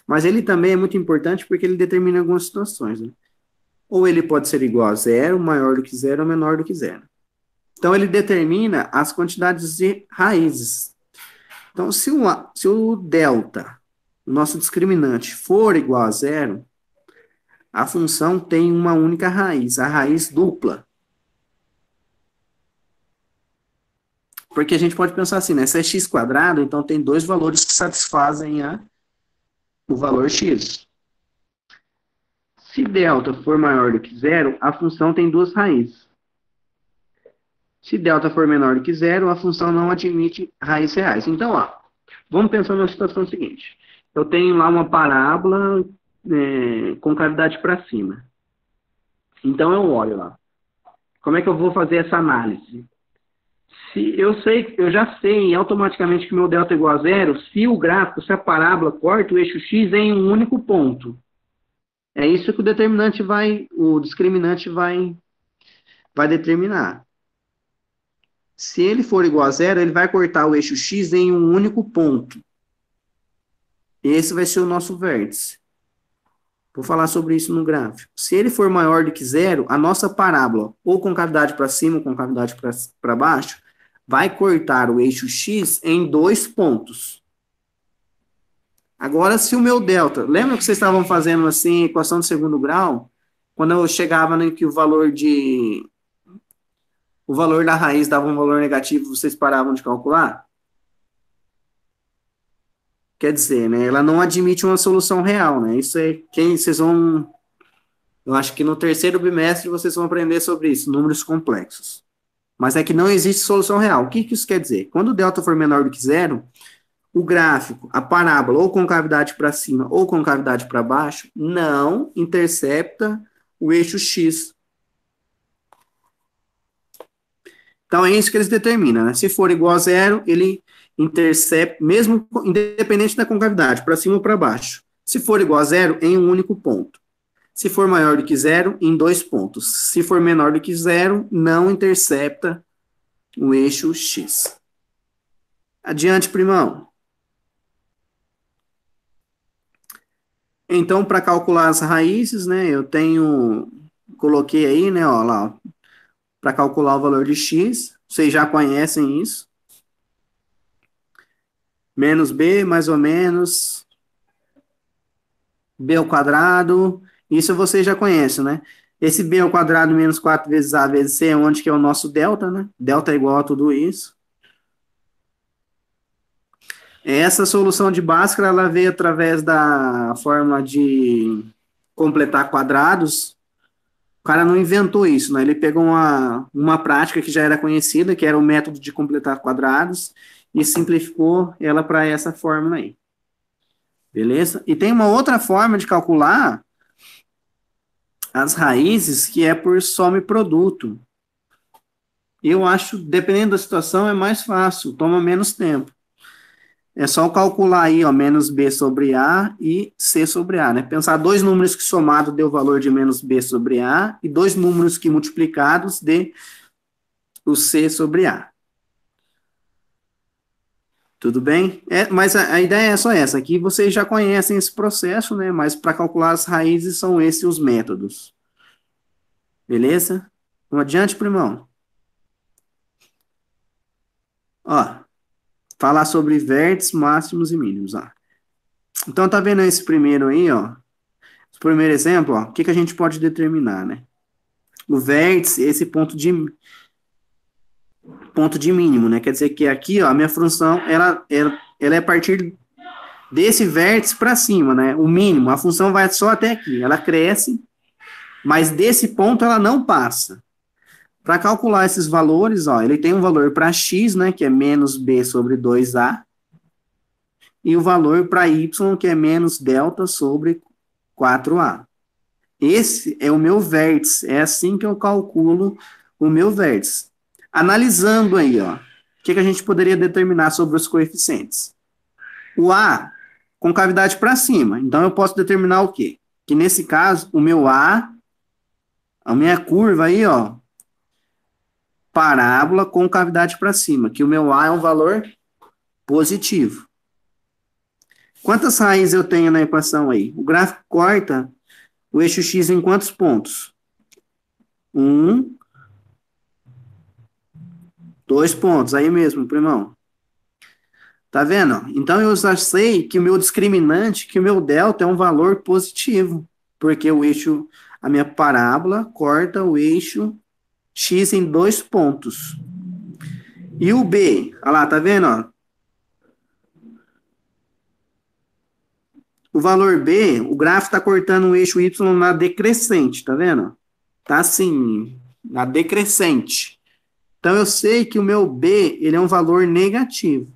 Mas ele também é muito importante porque ele determina algumas situações, né? Ou ele pode ser igual a zero, maior do que zero ou menor do que zero. Então, ele determina as quantidades de raízes. Então, se o delta, o nosso discriminante, for igual a zero, a função tem uma única raiz, a raiz dupla. Porque a gente pode pensar assim, né? Se é x quadrado, então tem dois valores que satisfazem o valor x. Se delta for maior do que zero, a função tem duas raízes. Se delta for menor do que zero, a função não admite raízes reais. Então, ó, vamos pensar na situação seguinte. Eu tenho lá uma parábola com cavidade para cima. Então, eu olho lá. Como é que eu vou fazer essa análise? Eu já sei automaticamente que meu delta é igual a zero se o gráfico, se a parábola corta o eixo x em um único ponto. É isso que o discriminante vai determinar. Se ele for igual a zero, ele vai cortar o eixo x em um único ponto. Esse vai ser o nosso vértice. Vou falar sobre isso no gráfico. Se ele for maior do que zero, a nossa parábola, ou com cavidade para cima ou com cavidade para baixo, vai cortar o eixo x em dois pontos. Agora, se o meu delta... Lembra que vocês estavam fazendo assim, equação de segundo grau? Quando eu chegava em que o valor da raiz dava um valor negativo, vocês paravam de calcular? Quer dizer, né? Ela não admite uma solução real, né? Isso é quem vocês vão... Eu acho que no terceiro bimestre vocês vão aprender sobre isso, números complexos. Mas é que não existe solução real. O que isso quer dizer? Quando o delta for menor do que zero, o gráfico, a parábola, ou com cavidade para cima ou com cavidade para baixo, não intercepta o eixo x. Então, é isso que eles determinam, né? Se for igual a zero, ele intercepta, mesmo independente da concavidade, para cima ou para baixo. Se for igual a zero, em um único ponto. Se for maior do que zero, em dois pontos. Se for menor do que zero, não intercepta o eixo x. Adiante, primão. Então, para calcular as raízes, né, coloquei aí, né, ó, lá, para calcular o valor de x, vocês já conhecem isso. Menos b, mais ou menos, b ao quadrado, isso vocês já conhecem, né? Esse b ao quadrado menos 4 vezes a vezes c, onde que é o nosso delta, né? Delta é igual a tudo isso. Essa solução de Bhaskara, ela veio através da fórmula de completar quadrados. O cara não inventou isso, né? Ele pegou uma prática que já era conhecida, que era o método de completar quadrados, e simplificou ela para essa fórmula aí. Beleza? E tem uma outra forma de calcular as raízes, que é por some produto. Eu acho, dependendo da situação, é mais fácil, toma menos tempo. É só calcular aí, ó, menos B sobre A e C sobre A, né? Pensar dois números que somado deu o valor de menos B sobre A e dois números que multiplicados dê o C sobre A. Tudo bem? Mas a ideia é só essa. Aqui vocês já conhecem esse processo, né? Mas para calcular as raízes são esses os métodos. Beleza? Vamos adiante, primão. Ó, falar sobre vértices, máximos e mínimos, ó. Então, tá vendo esse primeiro aí, ó? Esse primeiro exemplo, ó. O que que a gente pode determinar, né? O vértice, esse ponto de mínimo, né? Quer dizer que aqui, ó, a minha função, ela é a partir desse vértice para cima, né? O mínimo, a função vai só até aqui. Ela cresce, mas desse ponto ela não passa. Para calcular esses valores, ó, ele tem um valor para x, né, que é menos b sobre 2a, e o valor para y, que é menos delta sobre 4a. Esse é o meu vértice, é assim que eu calculo o meu vértice. Analisando aí, ó, o que a gente poderia determinar sobre os coeficientes? O A, com cavidade para cima, então eu posso determinar o quê? Que nesse caso, o meu A, a minha curva aí, ó, parábola com cavidade para cima, que o meu A é um valor positivo. Quantas raízes eu tenho na equação aí? O gráfico corta o eixo x em quantos pontos? 1, 2 pontos, aí mesmo, primão. Tá vendo? Então eu já sei que o meu discriminante, que o meu delta é um valor positivo, porque o eixo, a minha parábola corta o eixo x em 2 pontos. E o B, olha lá, tá vendo? Ó? O valor B, o gráfico está cortando o eixo y na decrescente, tá vendo? Tá assim, na decrescente. Então eu sei que o meu B, ele é um valor negativo.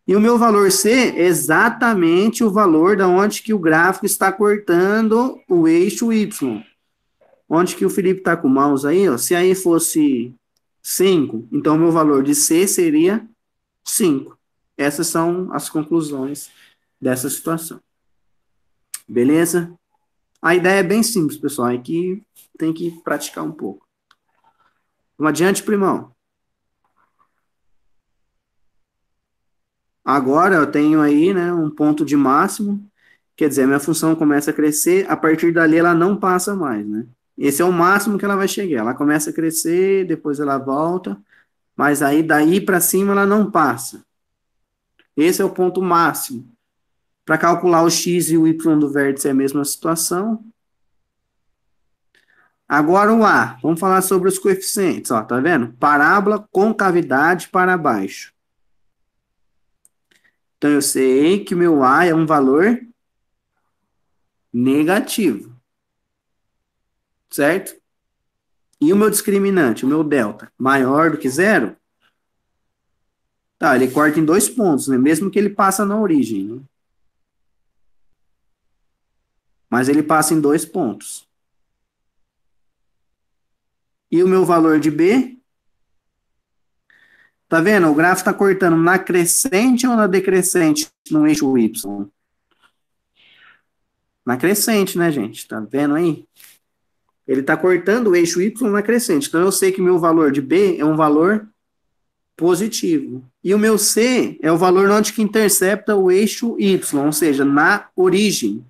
E o meu valor C é exatamente o valor da onde que o gráfico está cortando o eixo Y. Onde que o Felipe está com o mouse aí, ó, se aí fosse 5, então o meu valor de C seria 5. Essas são as conclusões dessa situação. Beleza? A ideia é bem simples, pessoal, é que tem que praticar um pouco. Vamos adiante, primão. Agora eu tenho aí, né, um ponto de máximo, quer dizer, a minha função começa a crescer, a partir dali ela não passa mais, né? Esse é o máximo que ela vai chegar. Ela começa a crescer, depois ela volta, mas aí daí para cima ela não passa. Esse é o ponto máximo. Para calcular o x e o y do vértice é a mesma situação. Agora o A, vamos falar sobre os coeficientes, ó, tá vendo? Parábola com cavidade para baixo. Então eu sei que o meu A é um valor negativo. Certo? E o meu discriminante, o meu delta, maior do que zero? Tá, ele corta em 2 pontos, né? Mesmo que ele passa na origem, né? Mas ele passa em 2 pontos. E o meu valor de B? Tá vendo? O gráfico está cortando na crescente ou na decrescente no eixo Y? Na crescente, né, gente? Tá vendo aí? Ele está cortando o eixo Y na crescente. Então, eu sei que meu valor de B é um valor positivo. E o meu C é o valor onde que intercepta o eixo Y, ou seja, na origem.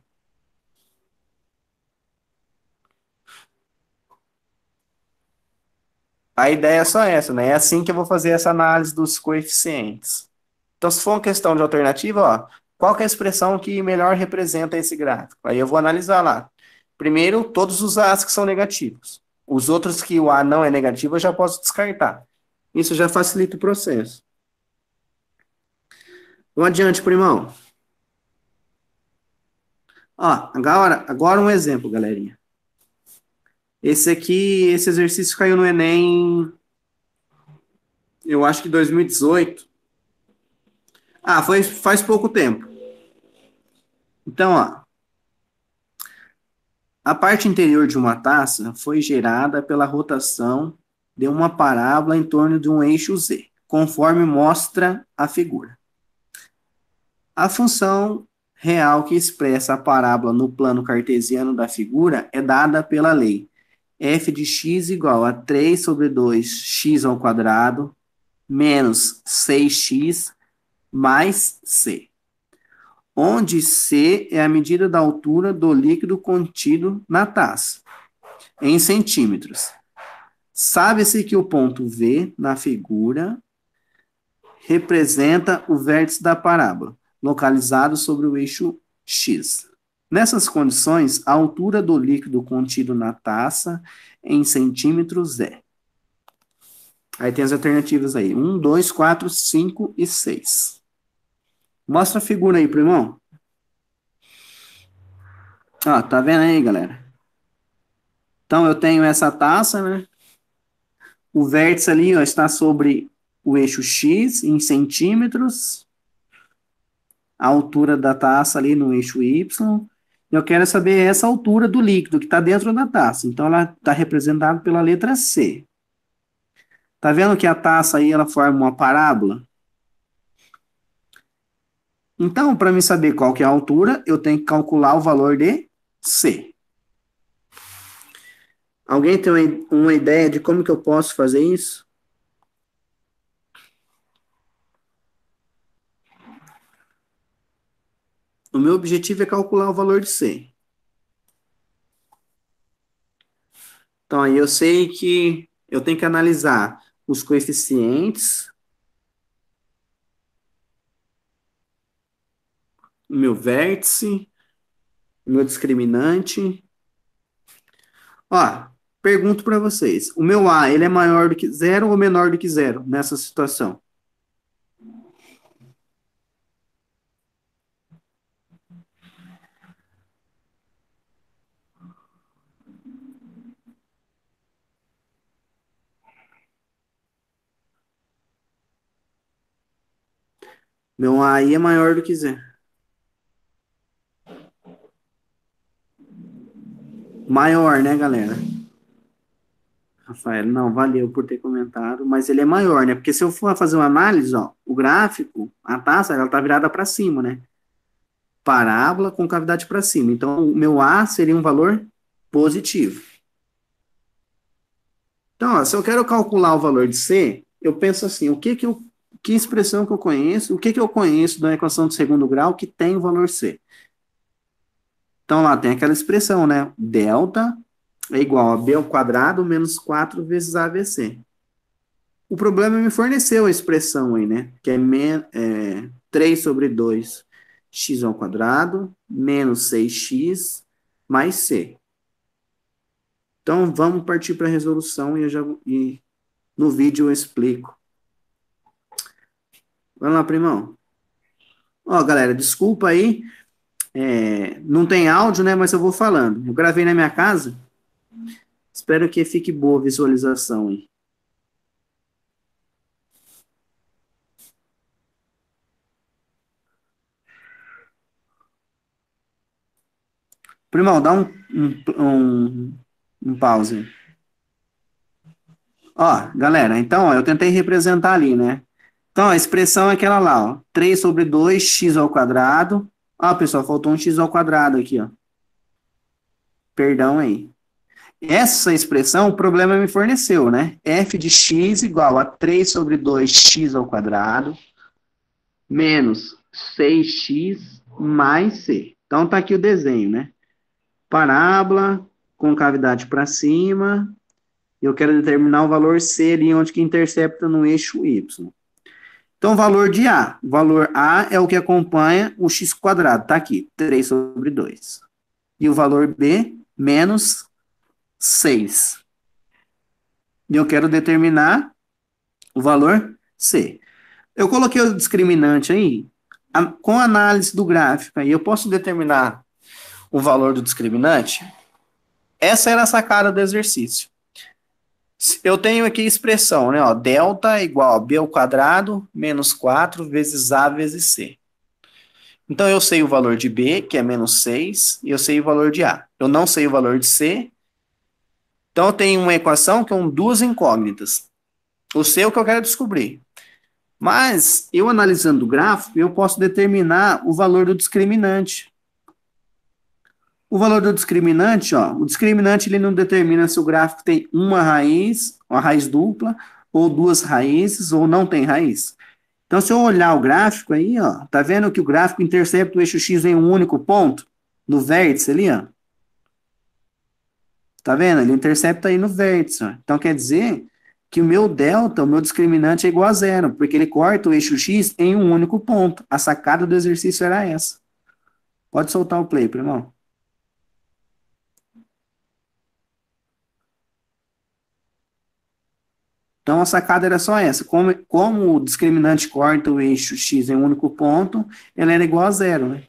A ideia é só essa, né? É assim que eu vou fazer essa análise dos coeficientes. Então, se for uma questão de alternativa, ó, qual que é a expressão que melhor representa esse gráfico? Aí eu vou analisar lá. Primeiro, todos os A's que são negativos. Os outros que o A não é negativo, eu já posso descartar. Isso já facilita o processo. Vamos adiante, primão. Ó, agora um exemplo, galerinha. Esse exercício caiu no Enem, eu acho que 2018. Ah, faz pouco tempo. Então, ó, A parte interior de uma taça foi gerada pela rotação de uma parábola em torno de um eixo Z, conforme mostra a figura. A função real que expressa a parábola no plano cartesiano da figura é dada pela lei f de x igual a 3 sobre 2x ao quadrado menos 6x mais c, onde c é a medida da altura do líquido contido na taça, em centímetros. Sabe-se que o ponto V na figura representa o vértice da parábola, localizado sobre o eixo x. Nessas condições, a altura do líquido contido na taça em centímetros é. Aí tem as alternativas aí: 1, 2, 4, 5 e 6. Mostra a figura aí, primão. Ó, tá vendo aí, galera? Então, eu tenho essa taça, né? O vértice ali, ó, está sobre o eixo x em centímetros. A altura da taça ali no eixo y. Eu quero saber essa altura do líquido que está dentro da taça. Então, ela está representada pela letra C. Tá vendo que a taça aí, ela forma uma parábola? Então, para mim saber qual que é a altura, eu tenho que calcular o valor de C. Alguém tem uma ideia de como que eu posso fazer isso? O meu objetivo é calcular o valor de C. Então, aí eu sei que eu tenho que analisar os coeficientes, o meu vértice, o meu discriminante. Ó, pergunto para vocês, o meu A, ele é maior do que zero ou menor do que zero nessa situação? Meu A aí é maior do que zero. Maior, né, galera? Rafael, não, valeu por ter comentado, mas ele é maior, né? Porque se eu for fazer uma análise, ó, o gráfico, a taça, ela tá virada para cima, né? Parábola com cavidade para cima. Então, o meu A seria um valor positivo. Então, ó, se eu quero calcular o valor de C, eu penso assim, que expressão que eu conheço, o que eu conheço da equação de segundo grau que tem o valor C? Então, lá tem aquela expressão, né? Delta é igual a B ao quadrado menos 4 vezes ABC. O problema me forneceu a expressão aí, né? Que é 3 sobre 2 x ao quadrado menos 6x mais c. Então, vamos partir para a resolução e no vídeo eu explico. Vamos lá, primão. Ó, galera, desculpa aí. Não tem áudio, né? Mas eu vou falando. Eu gravei na minha casa. Espero que fique boa a visualização aí. Primão, dá um pause. Ó, galera, então, ó, eu tentei representar ali, né? Então, a expressão é aquela lá, ó. 3 sobre 2x ao quadrado. Ó, pessoal, faltou um x ao quadrado aqui, ó. Perdão aí. Essa expressão, o problema me forneceu, né? f de x igual a 3 sobre 2x ao quadrado menos 6x mais c. Então, tá aqui o desenho, né? Parábola com cavidade para cima. Eu quero determinar o valor c ali, onde que intercepta no eixo y. Então, o valor de A. O valor A é o que acompanha o x quadrado. Está aqui, 3 sobre 2. E o valor B, menos 6. E eu quero determinar o valor C. Eu coloquei o discriminante aí, com análise do gráfico, aí eu posso determinar o valor do discriminante. Essa era a sacada do exercício. Eu tenho aqui a expressão, né? Ó, delta é igual a B ao quadrado menos 4 vezes A vezes C. Então, eu sei o valor de B, que é menos 6, e eu sei o valor de A. Eu não sei o valor de C. Então, eu tenho uma equação com duas incógnitas. O C é o que eu quero descobrir. Mas, eu analisando o gráfico, eu posso determinar o valor do discriminante. O valor do discriminante, ó, o discriminante ele não determina se o gráfico tem uma raiz dupla, ou duas raízes, ou não tem raiz. Então, se eu olhar o gráfico aí, ó, tá vendo que o gráfico intercepta o eixo X em um único ponto? No vértice ali, ó. Tá vendo? Ele intercepta aí no vértice, ó. Então, quer dizer que o meu delta, o meu discriminante é igual a zero, porque ele corta o eixo X em um único ponto. A sacada do exercício era essa. Pode soltar o play, primão. Então, a sacada era só essa. Como o discriminante corta o eixo X em um único ponto, ele era igual a zero, né?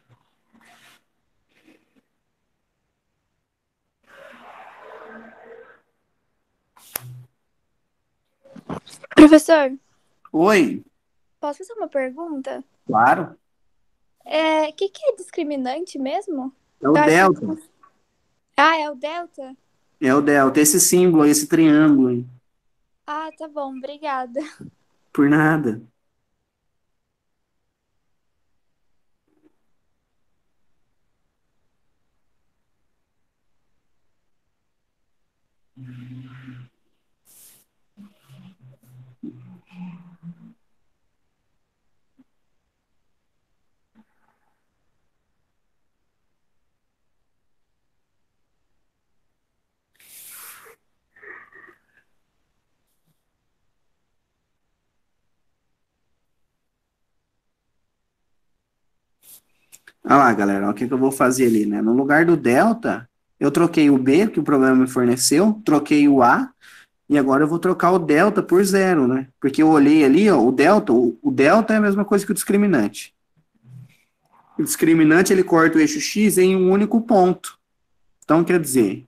Professor, Oi, posso fazer uma pergunta? claro. Que é discriminante mesmo? É o Eu acho delta. que... Ah, é o delta? É o delta. Esse símbolo, esse triângulo aí. Ah, tá bom, obrigada. Por nada. Olha lá, galera, ó, o que que eu vou fazer ali, né? No lugar do delta, eu troquei o B, que o problema me forneceu, troquei o A, e agora eu vou trocar o delta por zero, né? Porque eu olhei ali, ó, o delta é a mesma coisa que o discriminante. O discriminante, ele corta o eixo X em um único ponto. Então, quer dizer,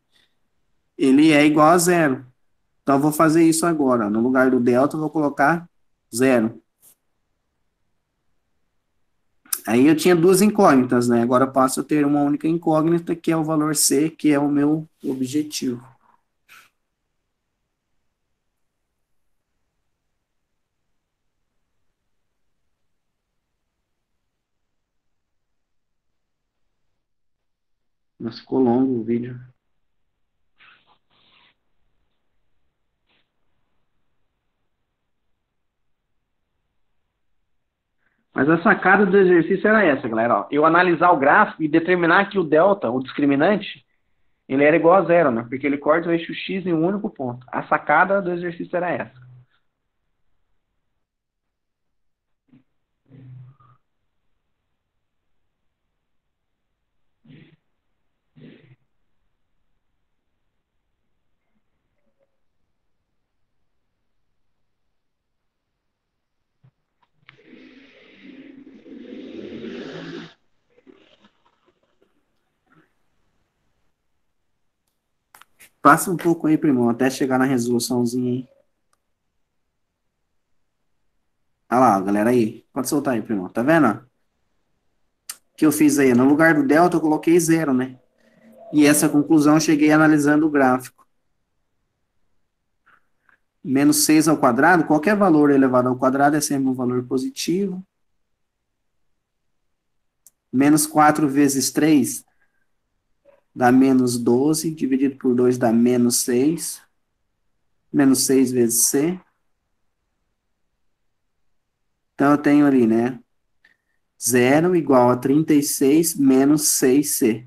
ele é igual a zero. Então, eu vou fazer isso agora. Ó. No lugar do delta, eu vou colocar zero. Aí eu tinha duas incógnitas, né? Agora eu passo a ter uma única incógnita, que é o valor C, que é o meu objetivo. Mas ficou longo o vídeo. Mas a sacada do exercício era essa, galera. Ó. Eu analisar o gráfico e determinar que o delta, o discriminante, ele era igual a zero, né? Porque ele corta o eixo X em um único ponto. A sacada do exercício era essa. Passa um pouco aí, primão, até chegar na resoluçãozinha aí. Olha lá, galera aí. Pode soltar aí, primão. Tá vendo? O que eu fiz aí? No lugar do delta, eu coloquei zero, né? E essa conclusão eu cheguei analisando o gráfico. Menos 6 ao quadrado, qualquer valor elevado ao quadrado é sempre um valor positivo. Menos 4 vezes 3 dá menos 12, dividido por 2 dá menos 6. Menos 6 vezes C. Então, eu tenho ali, né? Zero igual a 36 menos 6C.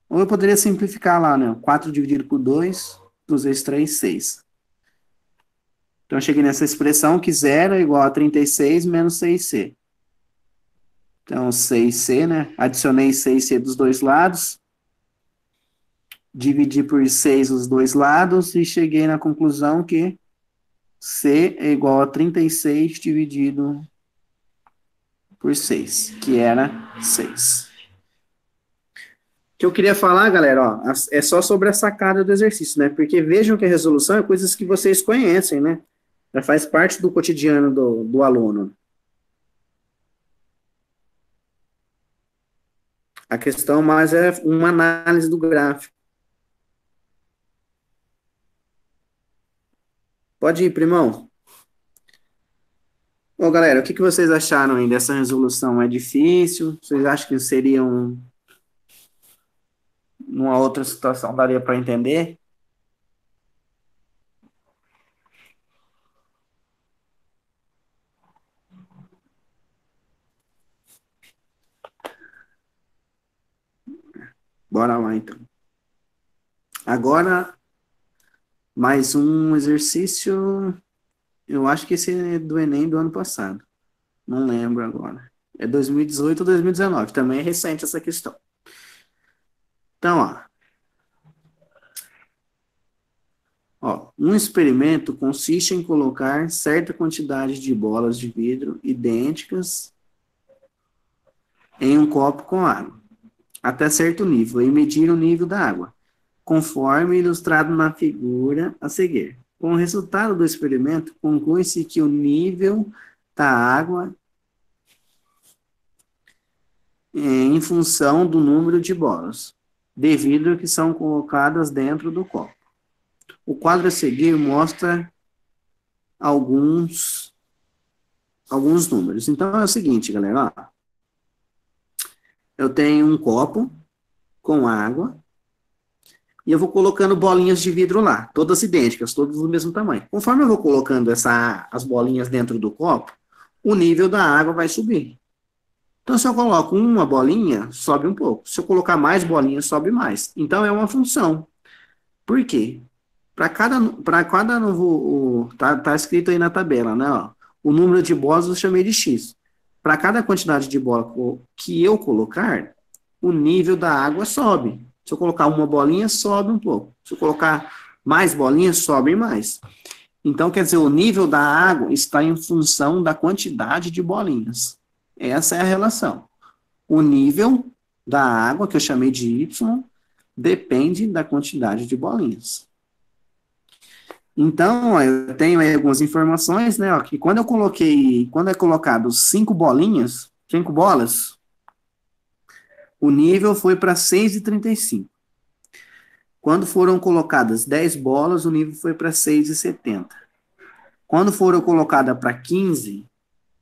Ou eu poderia simplificar lá, né? 4 dividido por 2, 2 vezes 3, 6. Então, eu cheguei nessa expressão que zero é igual a 36 menos 6C. Então, 6C, né? Adicionei 6C dos dois lados. Dividi por 6 os dois lados e cheguei na conclusão que C é igual a 36 dividido por 6, que era 6. O que eu queria falar, galera, ó, é só sobre a sacada do exercício, né? Porque vejam que a resolução é coisas que vocês conhecem, né? Já faz parte do cotidiano do aluno. A questão mais é uma análise do gráfico. Pode ir, primão. Ô, galera, o que que vocês acharam aí dessa resolução? É difícil? Vocês acham que seria numa outra situação daria para entender? Bora lá, então. Agora, mais um exercício. Eu acho que esse é do Enem do ano passado. Não lembro agora. É 2018 ou 2019. Também é recente essa questão. Então, um experimento consiste em colocar certa quantidade de bolas de vidro idênticas em um copo com água, até certo nível, e medir o nível da água, conforme ilustrado na figura a seguir. Com o resultado do experimento, conclui-se que o nível da água é em função do número de bolas de vidro que são colocadas dentro do copo. O quadro a seguir mostra alguns números. Então é o seguinte, galera, eu tenho um copo com água e eu vou colocando bolinhas de vidro lá, todas idênticas, todas do mesmo tamanho. Conforme eu vou colocando as bolinhas dentro do copo, o nível da água vai subir. Então, se eu coloco uma bolinha, sobe um pouco. Se eu colocar mais bolinhas, sobe mais. Então, é uma função. Por quê? Para cada novo. Tá escrito aí na tabela, né? Ó, o número de bolas eu chamei de X. Para cada quantidade de bola que eu colocar, o nível da água sobe. Se eu colocar uma bolinha, sobe um pouco. Se eu colocar mais bolinhas, sobe mais. Então, quer dizer, o nível da água está em função da quantidade de bolinhas. Essa é a relação. O nível da água, que eu chamei de Y, depende da quantidade de bolinhas. Então, ó, eu tenho aí algumas informações, né, ó, que quando é colocado 5 bolas, o nível foi para 6,35. Quando foram colocadas 10 bolas, o nível foi para 6,70. Quando foram colocadas para 15,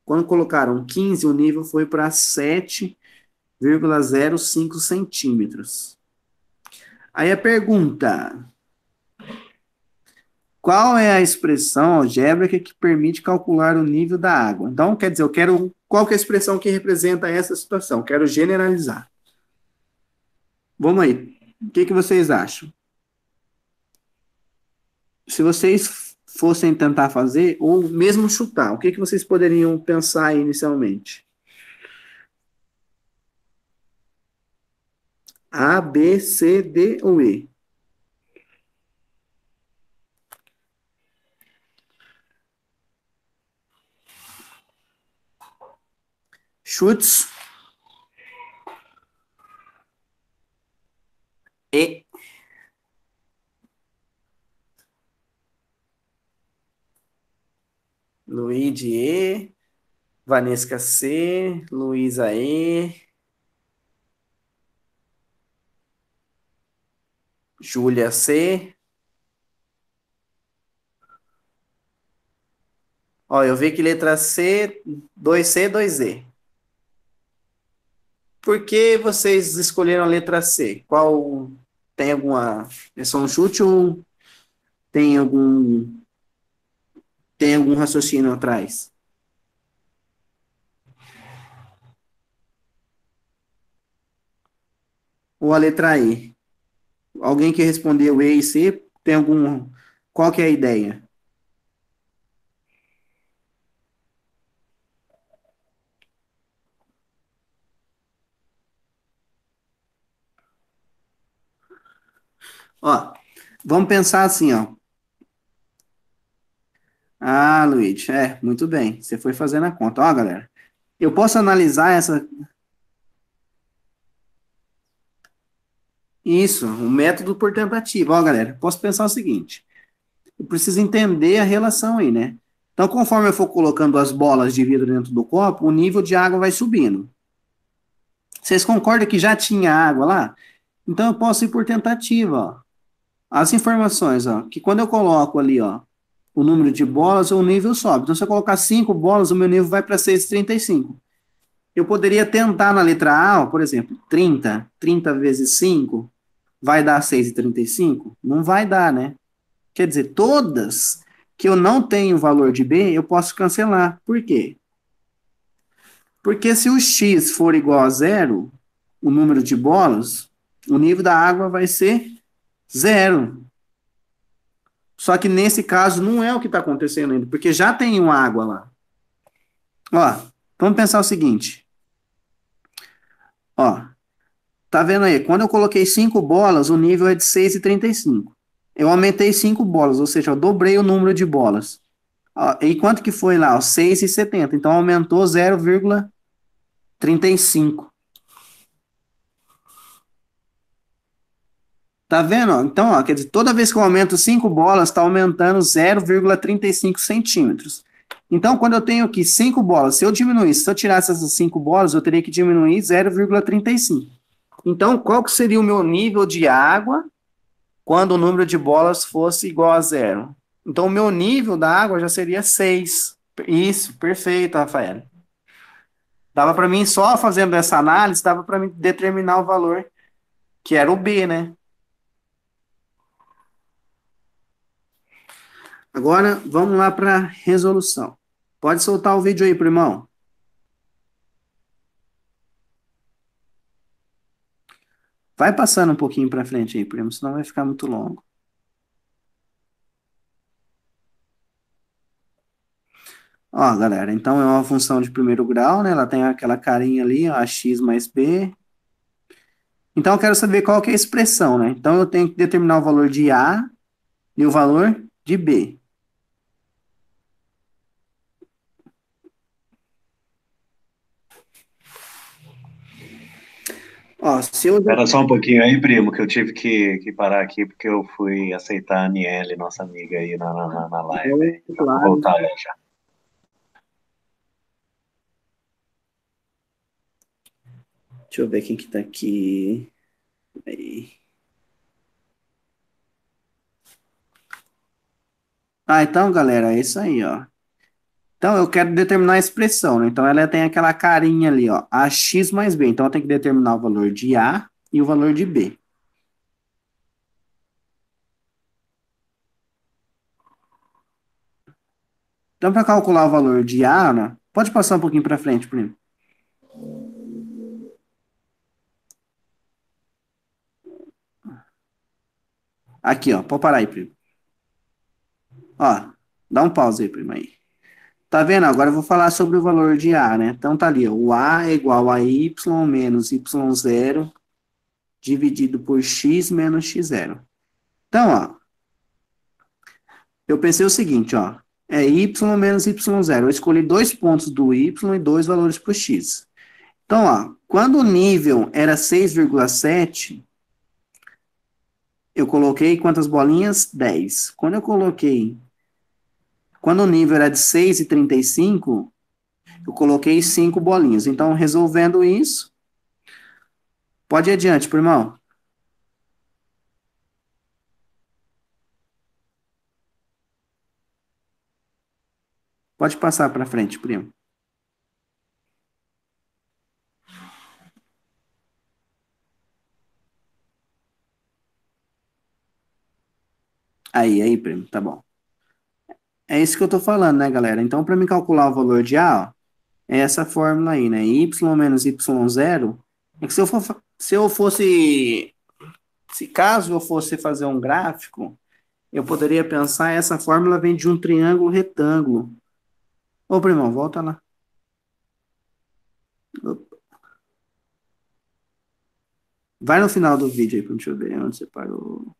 quando colocaram 15, o nível foi para 7,05 centímetros. Aí a pergunta: qual é a expressão algébrica que permite calcular o nível da água? Então, quer dizer, qual que é a expressão que representa essa situação? Quero generalizar. Vamos aí. O que vocês acham? Se vocês fossem tentar fazer, ou mesmo chutar, o que vocês poderiam pensar inicialmente? A, B, C, D ou E? Chutes? E. Luíde E. Vanesca C. Luísa E. Júlia C. Ó, eu vi que letra C, 2C, 2E. Por que vocês escolheram a letra C? Tem alguma... É só um chute ou tem algum raciocínio atrás? Ou a letra E? Alguém que respondeu E e C, tem algum... Qual que é a ideia? Ó, vamos pensar assim, ó. Ah, Luiz, muito bem. Você foi fazendo a conta. Ó, galera, eu posso analisar Isso, o método por tentativa. Ó, galera, posso pensar o seguinte. Eu preciso entender a relação aí, né? Então, conforme eu for colocando as bolas de vidro dentro do copo, o nível de água vai subindo. Vocês concordam que já tinha água lá? Então eu posso ir por tentativa, ó. As informações, ó, que quando eu coloco ali, ó, o número de bolas, o nível sobe. Então, se eu colocar 5 bolas, o meu nível vai para 6,35. Eu poderia tentar na letra A, ó, por exemplo, 30. 30 vezes 5 vai dar 6,35? Não vai dar, né? Quer dizer, todas que eu não tenho valor de B, eu posso cancelar. Por quê? Porque se o x for igual a zero, o número de bolas, o nível da água vai ser zero. Só que nesse caso não é o que está acontecendo ainda, porque já tem uma água lá. Ó, vamos pensar o seguinte. Ó, tá vendo aí? Quando eu coloquei 5 bolas, o nível é de 6,35. Eu aumentei 5 bolas, ou seja, eu dobrei o número de bolas. Ó, e quanto que foi lá? 6,70. Então aumentou 0,35. Tá vendo? Ó? Então, ó, quer dizer, toda vez que eu aumento 5 bolas, está aumentando 0,35 centímetros. Então, quando eu tenho aqui 5 bolas, se eu diminuísse, se eu tirasse essas 5 bolas, eu teria que diminuir 0,35. Então, qual que seria o meu nível de água quando o número de bolas fosse igual a zero? Então, o meu nível da água já seria 6. Isso, perfeito, Rafael. Dava para mim, só fazendo essa análise, dava para mim determinar o valor, que era o B, né? Agora, vamos lá para a resolução. Pode soltar o vídeo aí, primão. Vai passando um pouquinho para frente aí, primo, senão vai ficar muito longo. Ó, galera, então é uma função de primeiro grau, né? Ela tem aquela carinha ali, ó, x mais b. Então eu quero saber qual que é a expressão, né? Então eu tenho que determinar o valor de a e o valor de b. Ó, se eu... Espera só um pouquinho aí, primo, que eu tive que parar aqui porque eu fui aceitar a Aniele, nossa amiga aí na live. Aí. Já vou Claro. voltar já. Deixa eu ver quem que tá aqui. Aí. Ah, então, galera, é isso aí, ó. Então, eu quero determinar a expressão, né? Então, ela tem aquela carinha ali, ó, ax mais b. Então, eu tenho que determinar o valor de a e o valor de b. Então, para calcular o valor de a, né? Pode passar um pouquinho para frente, primo. Aqui, ó, pode parar aí, primo. Ó, dá um pause aí, primo, aí. Tá vendo? Agora eu vou falar sobre o valor de a, né? Então, tá ali, ó, o a é igual a y menos y0 dividido por x menos x0. Então, ó, eu pensei o seguinte, ó, é y menos y0. Eu escolhi dois pontos do y e dois valores para o x. Então, ó, quando o nível era 6,7, eu coloquei quantas bolinhas? 10. Quando o nível era de 6,35, eu coloquei 5 bolinhas. Então, resolvendo isso, pode ir adiante, primão. Pode passar para frente, primo. Aí, primo, tá bom. É isso que eu tô falando, né, galera? Então, para me calcular o valor de A, ó, é essa fórmula aí, né? Y menos Y0. É que se eu fosse, se caso eu fosse fazer um gráfico, eu poderia pensar, essa fórmula vem de um triângulo retângulo. Ô, primão, volta lá. Vai no final do vídeo aí, pra gente ver onde você parou.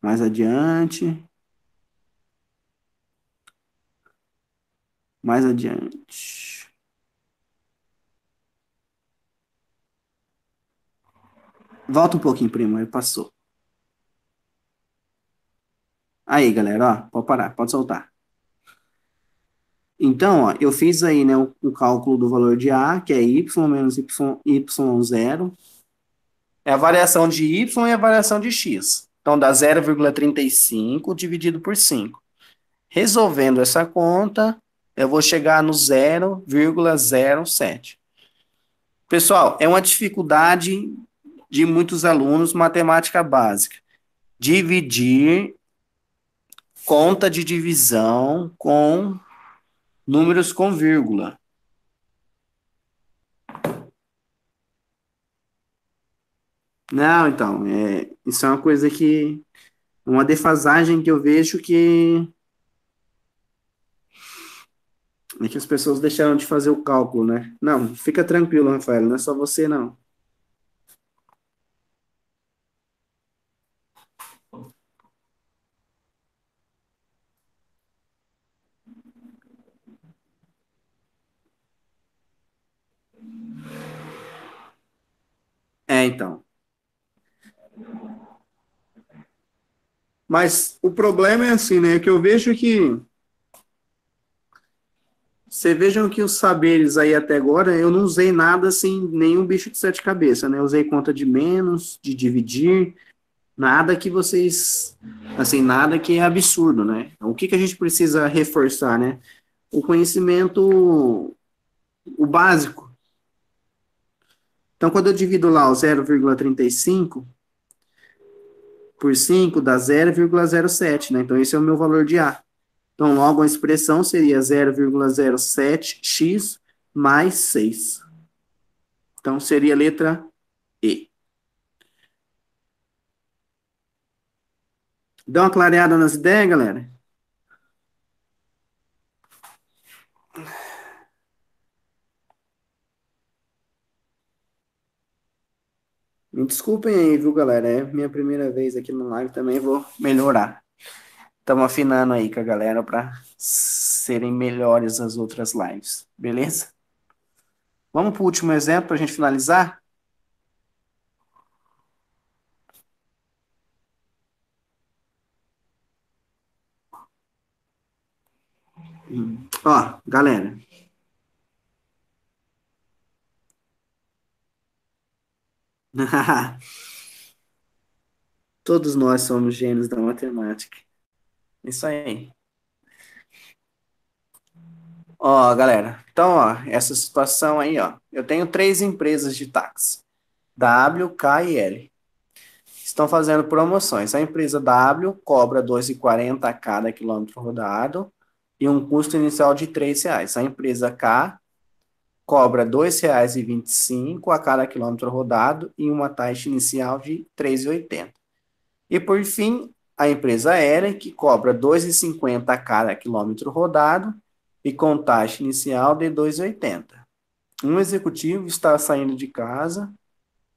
Mais adiante. Mais adiante. Volta um pouquinho, primo, aí passou. Aí, galera, ó, pode parar, pode soltar. Então, ó, eu fiz aí, né, o cálculo do valor de A, que é y menos y0, é a variação de y e a variação de x. Então, dá 0,35 dividido por 5. Resolvendo essa conta, eu vou chegar no 0,07. Pessoal, é uma dificuldade de muitos alunos, matemática básica. Dividir conta de divisão com números com vírgula. Não, então, isso é uma coisa que, uma defasagem que eu vejo é que as pessoas deixaram de fazer o cálculo, né? Não, fica tranquilo, Rafael, não é só você, não. Então. Mas o problema é assim, né? Que eu vejo que. Você vejam que os saberes aí até agora, eu não usei nada assim, nenhum bicho de sete cabeças, né? Eu usei conta de menos, de dividir, nada que vocês. Assim, nada que é absurdo, né? Então, o que a gente precisa reforçar, né? O conhecimento, o básico. Então, quando eu divido lá o 0,35 por 5 dá 0,07, né? Então, esse é o meu valor de A. Então, logo a expressão seria 0,07x mais 6. Então, seria a letra E. Dá uma clareada nas ideias, galera? Me desculpem aí, viu, galera? É minha primeira vez aqui no live também, vou melhorar. Estamos afinando aí com a galera para serem melhores as outras lives, beleza? Vamos para o último exemplo para a gente finalizar? Ó, galera. Todos nós somos gênios da matemática. Isso aí. Ó, galera. Então, ó, essa situação aí, ó. Eu tenho três empresas de táxi. W, K e L. Estão fazendo promoções. A empresa W cobra R$ 2,40 a cada quilômetro rodado e um custo inicial de R$ 3. A empresa K cobra R$ 2,25 a cada quilômetro rodado e uma taxa inicial de R$ 3,80. E por fim, a empresa L, que cobra R$ 2,50 a cada quilômetro rodado e com taxa inicial de R$ 2,80. Um executivo está saindo de casa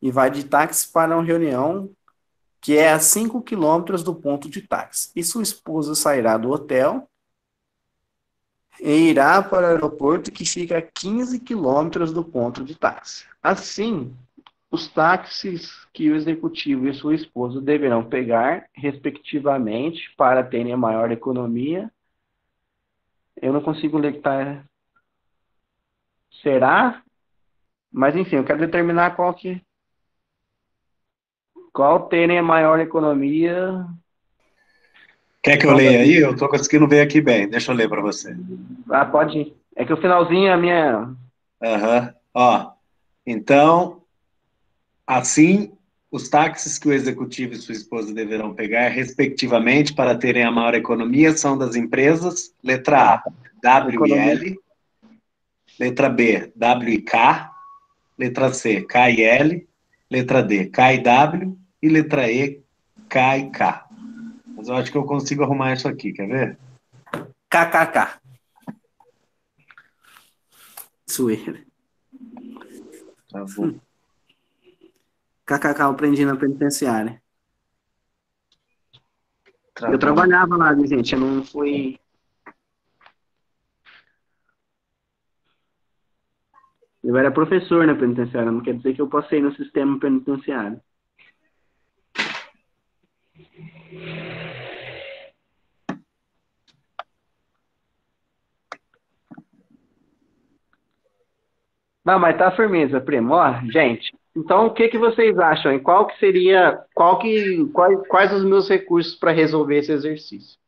e vai de táxi para uma reunião que é a 5 quilômetros do ponto de táxi. E sua esposa sairá do hotel e irá para o aeroporto que fica a 15 quilômetros do ponto de táxi. Assim, os táxis que o executivo e sua esposa deverão pegar, respectivamente, para terem a maior economia. Eu não consigo ler que tá. Será? Mas enfim, eu quero determinar qual terem a maior economia. Quer que eu leia aí? Eu estou conseguindo ver aqui bem. Deixa eu ler para você. Ah, pode ir. É que o finalzinho é a minha. Aham. Ó, então, assim, os táxis que o executivo e sua esposa deverão pegar, respectivamente, para terem a maior economia, são das empresas, letra A, W e Economia. L, letra B, W e K, letra C, K e L, letra D, K e W, e letra E, K e K. Mas eu acho que eu consigo arrumar isso aqui, quer ver? KKK. Zoeira. Tá bom. KKK eu aprendi na penitenciária. Tá Eu bom. trabalhava lá, viu, gente. Eu não fui. Eu era professor na penitenciária, não quer dizer que eu passei no sistema penitenciário. Não, mas tá firmeza, primo. Ó, gente, então o que que vocês acham? Hein? Qual que seria, quais os meus recursos para resolver esse exercício?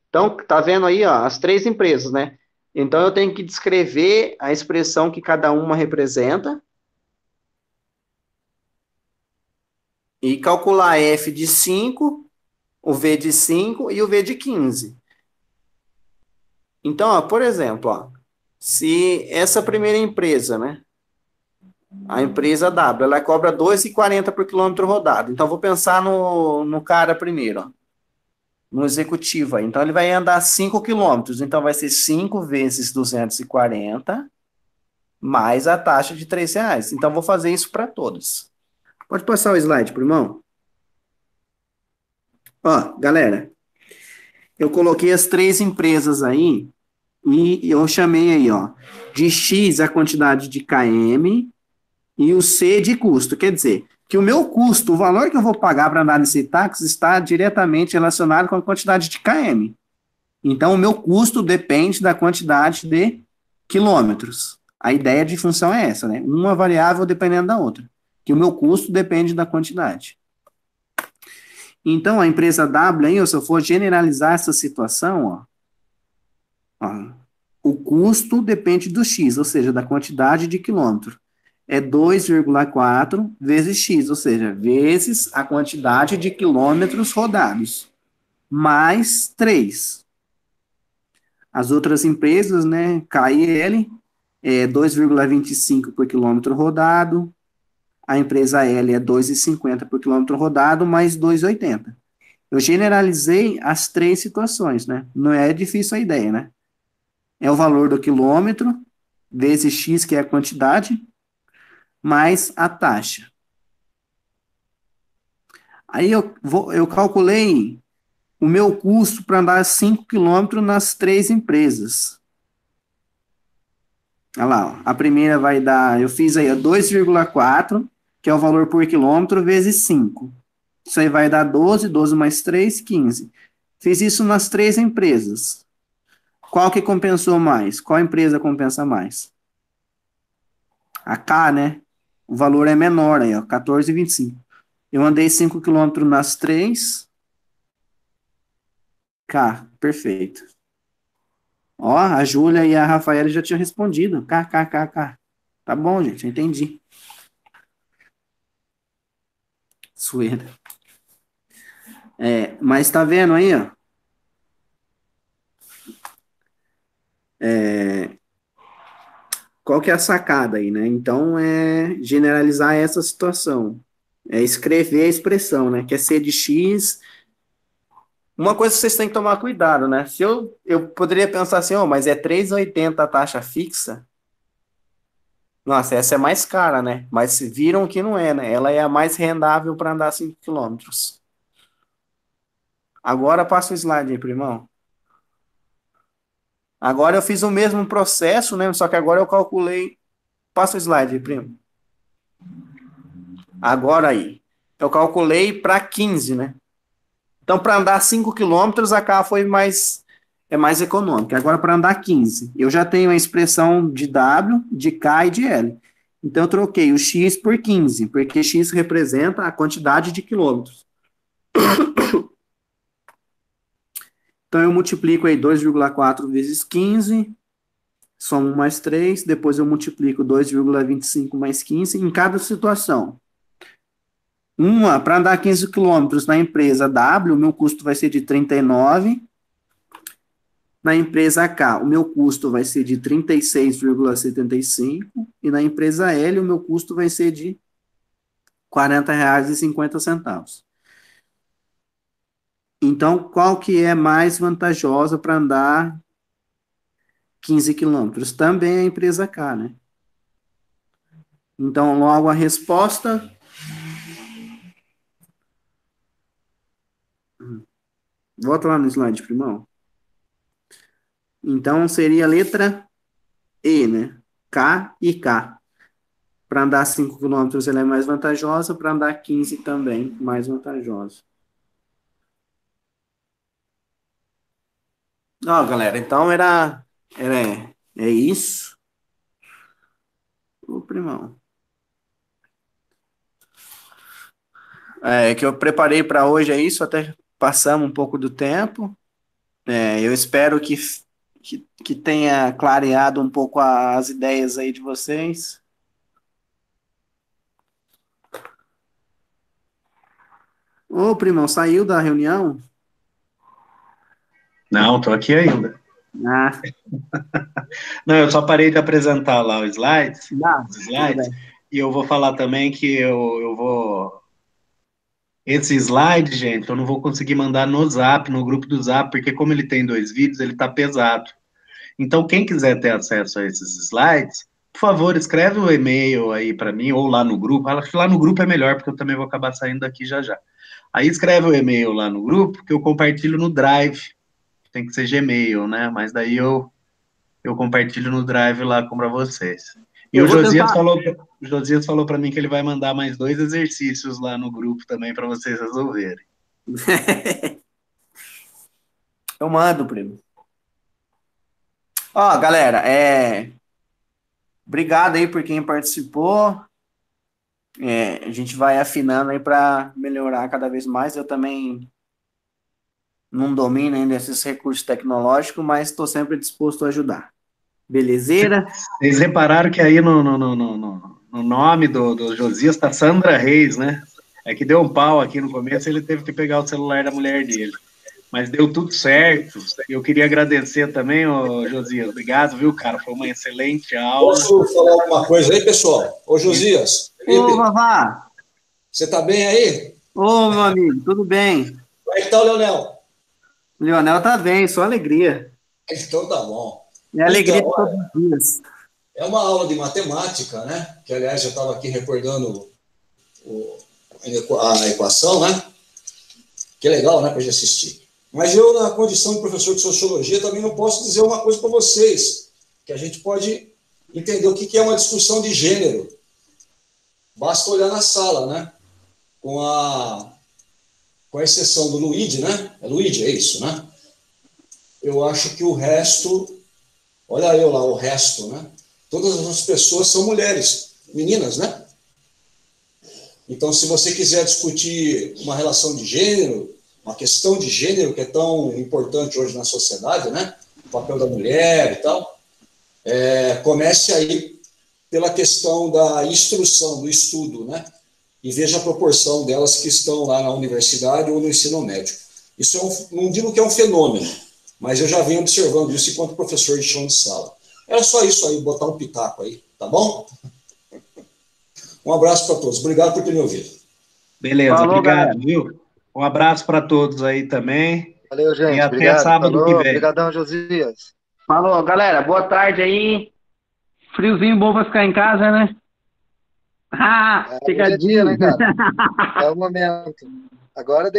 Então, tá vendo aí, ó, as três empresas, né? Então eu tenho que descrever a expressão que cada uma representa e calcular f de 5, o v de 5 e o v de 15. Então, ó, por exemplo, ó, se essa primeira empresa, né, a empresa W, ela cobra 2,40 por quilômetro rodado. Então, vou pensar no cara primeiro, ó, no executivo aí. Então, ele vai andar 5 quilômetros. Então, vai ser 5 vezes 240 mais a taxa de R$ 3. Então, vou fazer isso para todos. Pode passar o slide, irmão. Ó, galera, eu coloquei as três empresas aí e eu chamei aí, ó, de X a quantidade de km e o C de custo. Quer dizer, que o meu custo, o valor que eu vou pagar para andar nesse táxi está diretamente relacionado com a quantidade de km. Então, o meu custo depende da quantidade de quilômetros. A ideia de função é essa, né? Uma variável dependendo da outra. Que o meu custo depende da quantidade. Então, a empresa W, aí, se eu for generalizar essa situação, ó, o custo depende do X, ou seja, da quantidade de quilômetro. É 2,4 vezes X, ou seja, vezes a quantidade de quilômetros rodados, mais 3. As outras empresas, né, KL, é 2,25 por quilômetro rodado, a empresa L é 2,50 por quilômetro rodado, mais 2,80. Eu generalizei as três situações, né? Não é difícil a ideia, né? É o valor do quilômetro, vezes X, que é a quantidade, mais a taxa. Aí eu calculei o meu custo para andar 5 quilômetros nas três empresas. Olha lá, ó. A primeira vai dar, eu fiz aí 2,4, que é o valor por quilômetro, vezes 5. Isso aí vai dar 12, 12 mais 3, 15. Fiz isso nas três empresas. Qual que compensou mais? Qual empresa compensa mais? A K, né? O valor é menor aí, ó, 14,25. Eu andei 5 quilômetros nas três. K, perfeito. Ó, a Júlia e a Rafaela já tinham respondido. K, K, K, K. Tá bom, gente, eu entendi. Sueira. É, mas tá vendo aí, ó? Qual que é a sacada aí, né? Então, é generalizar essa situação. É escrever a expressão, né? Que é C de X. Uma coisa que vocês têm que tomar cuidado, né? Se eu poderia pensar assim, ó, mas é 3,80 a taxa fixa. Nossa, essa é mais cara, né? Mas viram que não é, né? Ela é a mais rendável para andar 5 quilômetros. Agora passa o slide aí, primão. Agora eu fiz o mesmo processo, né? Só que agora eu calculei. Passa o slide aí, primo. Agora aí. Eu calculei para 15, né? Então, para andar 5 quilômetros, a K foi mais econômica. Agora, para andar 15, eu já tenho a expressão de W, de K e de L. Então, eu troquei o X por 15, porque X representa a quantidade de quilômetros. Então, eu multiplico aí 2,4 vezes 15, somo mais 3, depois eu multiplico 2,25 mais 15 em cada situação. Uma, para andar 15 quilômetros na empresa W, o meu custo vai ser de 39. Na empresa K, o meu custo vai ser de 36,75 e na empresa L, o meu custo vai ser de R$ 40,50. Então, qual que é mais vantajosa para andar 15 quilômetros? Também a empresa K, né? Então, logo a resposta. Volta lá no slide, primão. Então, seria a letra E, né? K e K. Para andar 5 quilômetros ela é mais vantajosa, para andar 15 também mais vantajosa. Ó, galera, então é isso. Ô, primão. Que eu preparei para hoje é isso, até passamos um pouco do tempo. Eu espero que tenha clareado um pouco as ideias aí de vocês. Ô, primão, saiu da reunião? Não, tô aqui ainda. Ah, Não, eu só parei de apresentar lá não, os tudo slides, bem. e eu vou falar também que eu vou. Esse slide, gente, eu não vou conseguir mandar no Zap, no grupo do Zap, porque como ele tem 2 vídeos, ele tá pesado. Então, quem quiser ter acesso a esses slides, por favor, escreve o e-mail aí para mim, ou lá no grupo. Acho que lá no grupo é melhor, porque eu também vou acabar saindo daqui já já. Aí escreve o e-mail lá no grupo, que eu compartilho no Drive. Tem que ser Gmail, né? Mas daí eu compartilho no Drive lá para vocês. E Eu vou tentar. O Josias falou para mim que ele vai mandar mais 2 exercícios lá no grupo também para vocês resolverem. Eu mando, primo. Ó, galera, obrigado aí por quem participou. A gente vai afinando aí para melhorar cada vez mais. Eu também não domino ainda esses recursos tecnológicos, mas estou sempre disposto a ajudar. Belezeira? Vocês repararam que aí no nome do Josias está Sandra Reis, né? É que deu um pau aqui no começo, ele teve que pegar o celular da mulher dele. Mas deu tudo certo. Eu queria agradecer também, ô Josias. Obrigado, viu, cara? Foi uma excelente aula. Posso falar alguma coisa aí, pessoal? Ô, Josias, Ô, Felipe, Vavá! você tá bem aí? Ô, meu amigo, tudo bem? Como é que tá o Leonel? O Leonel tá bem, só alegria. Então tá bom. É alegria Então, de todos os dias. é uma aula de matemática, né? Que, aliás, eu estava aqui recordando o- a equação, né? Que é legal, né, para gente assistir. Mas eu, na condição de professor de sociologia, também não posso dizer uma coisa para vocês, que a gente pode entender o que é uma discussão de gênero. Basta olhar na sala, né? Com a exceção do Luigi, né? É Luigi, é isso, né? Eu acho que o resto, olha eu lá, o resto, né? Todas as outras pessoas são mulheres, meninas, né? Então, se você quiser discutir uma relação de gênero, uma questão de gênero que é tão importante hoje na sociedade, né? O papel da mulher e tal, comece aí pela questão da instrução, do estudo, né? E veja a proporção delas que estão lá na universidade ou no ensino médio. Isso não digo que é um fenômeno, mas eu já venho observando isso enquanto professor de chão de sala. Era só isso aí, botar um pitaco aí, tá bom? Um abraço para todos. Obrigado por ter me ouvido. Beleza, Falou, galera. obrigado, viu? Um abraço para todos aí também. Valeu, E gente. até Obrigado. sábado que Falou. vem. Obrigadão, Josias. Falou, galera. Boa tarde aí. Friozinho bom pra ficar em casa, né? Ah, Hoje é dia, pegadinha. né, cara? É o momento. Agora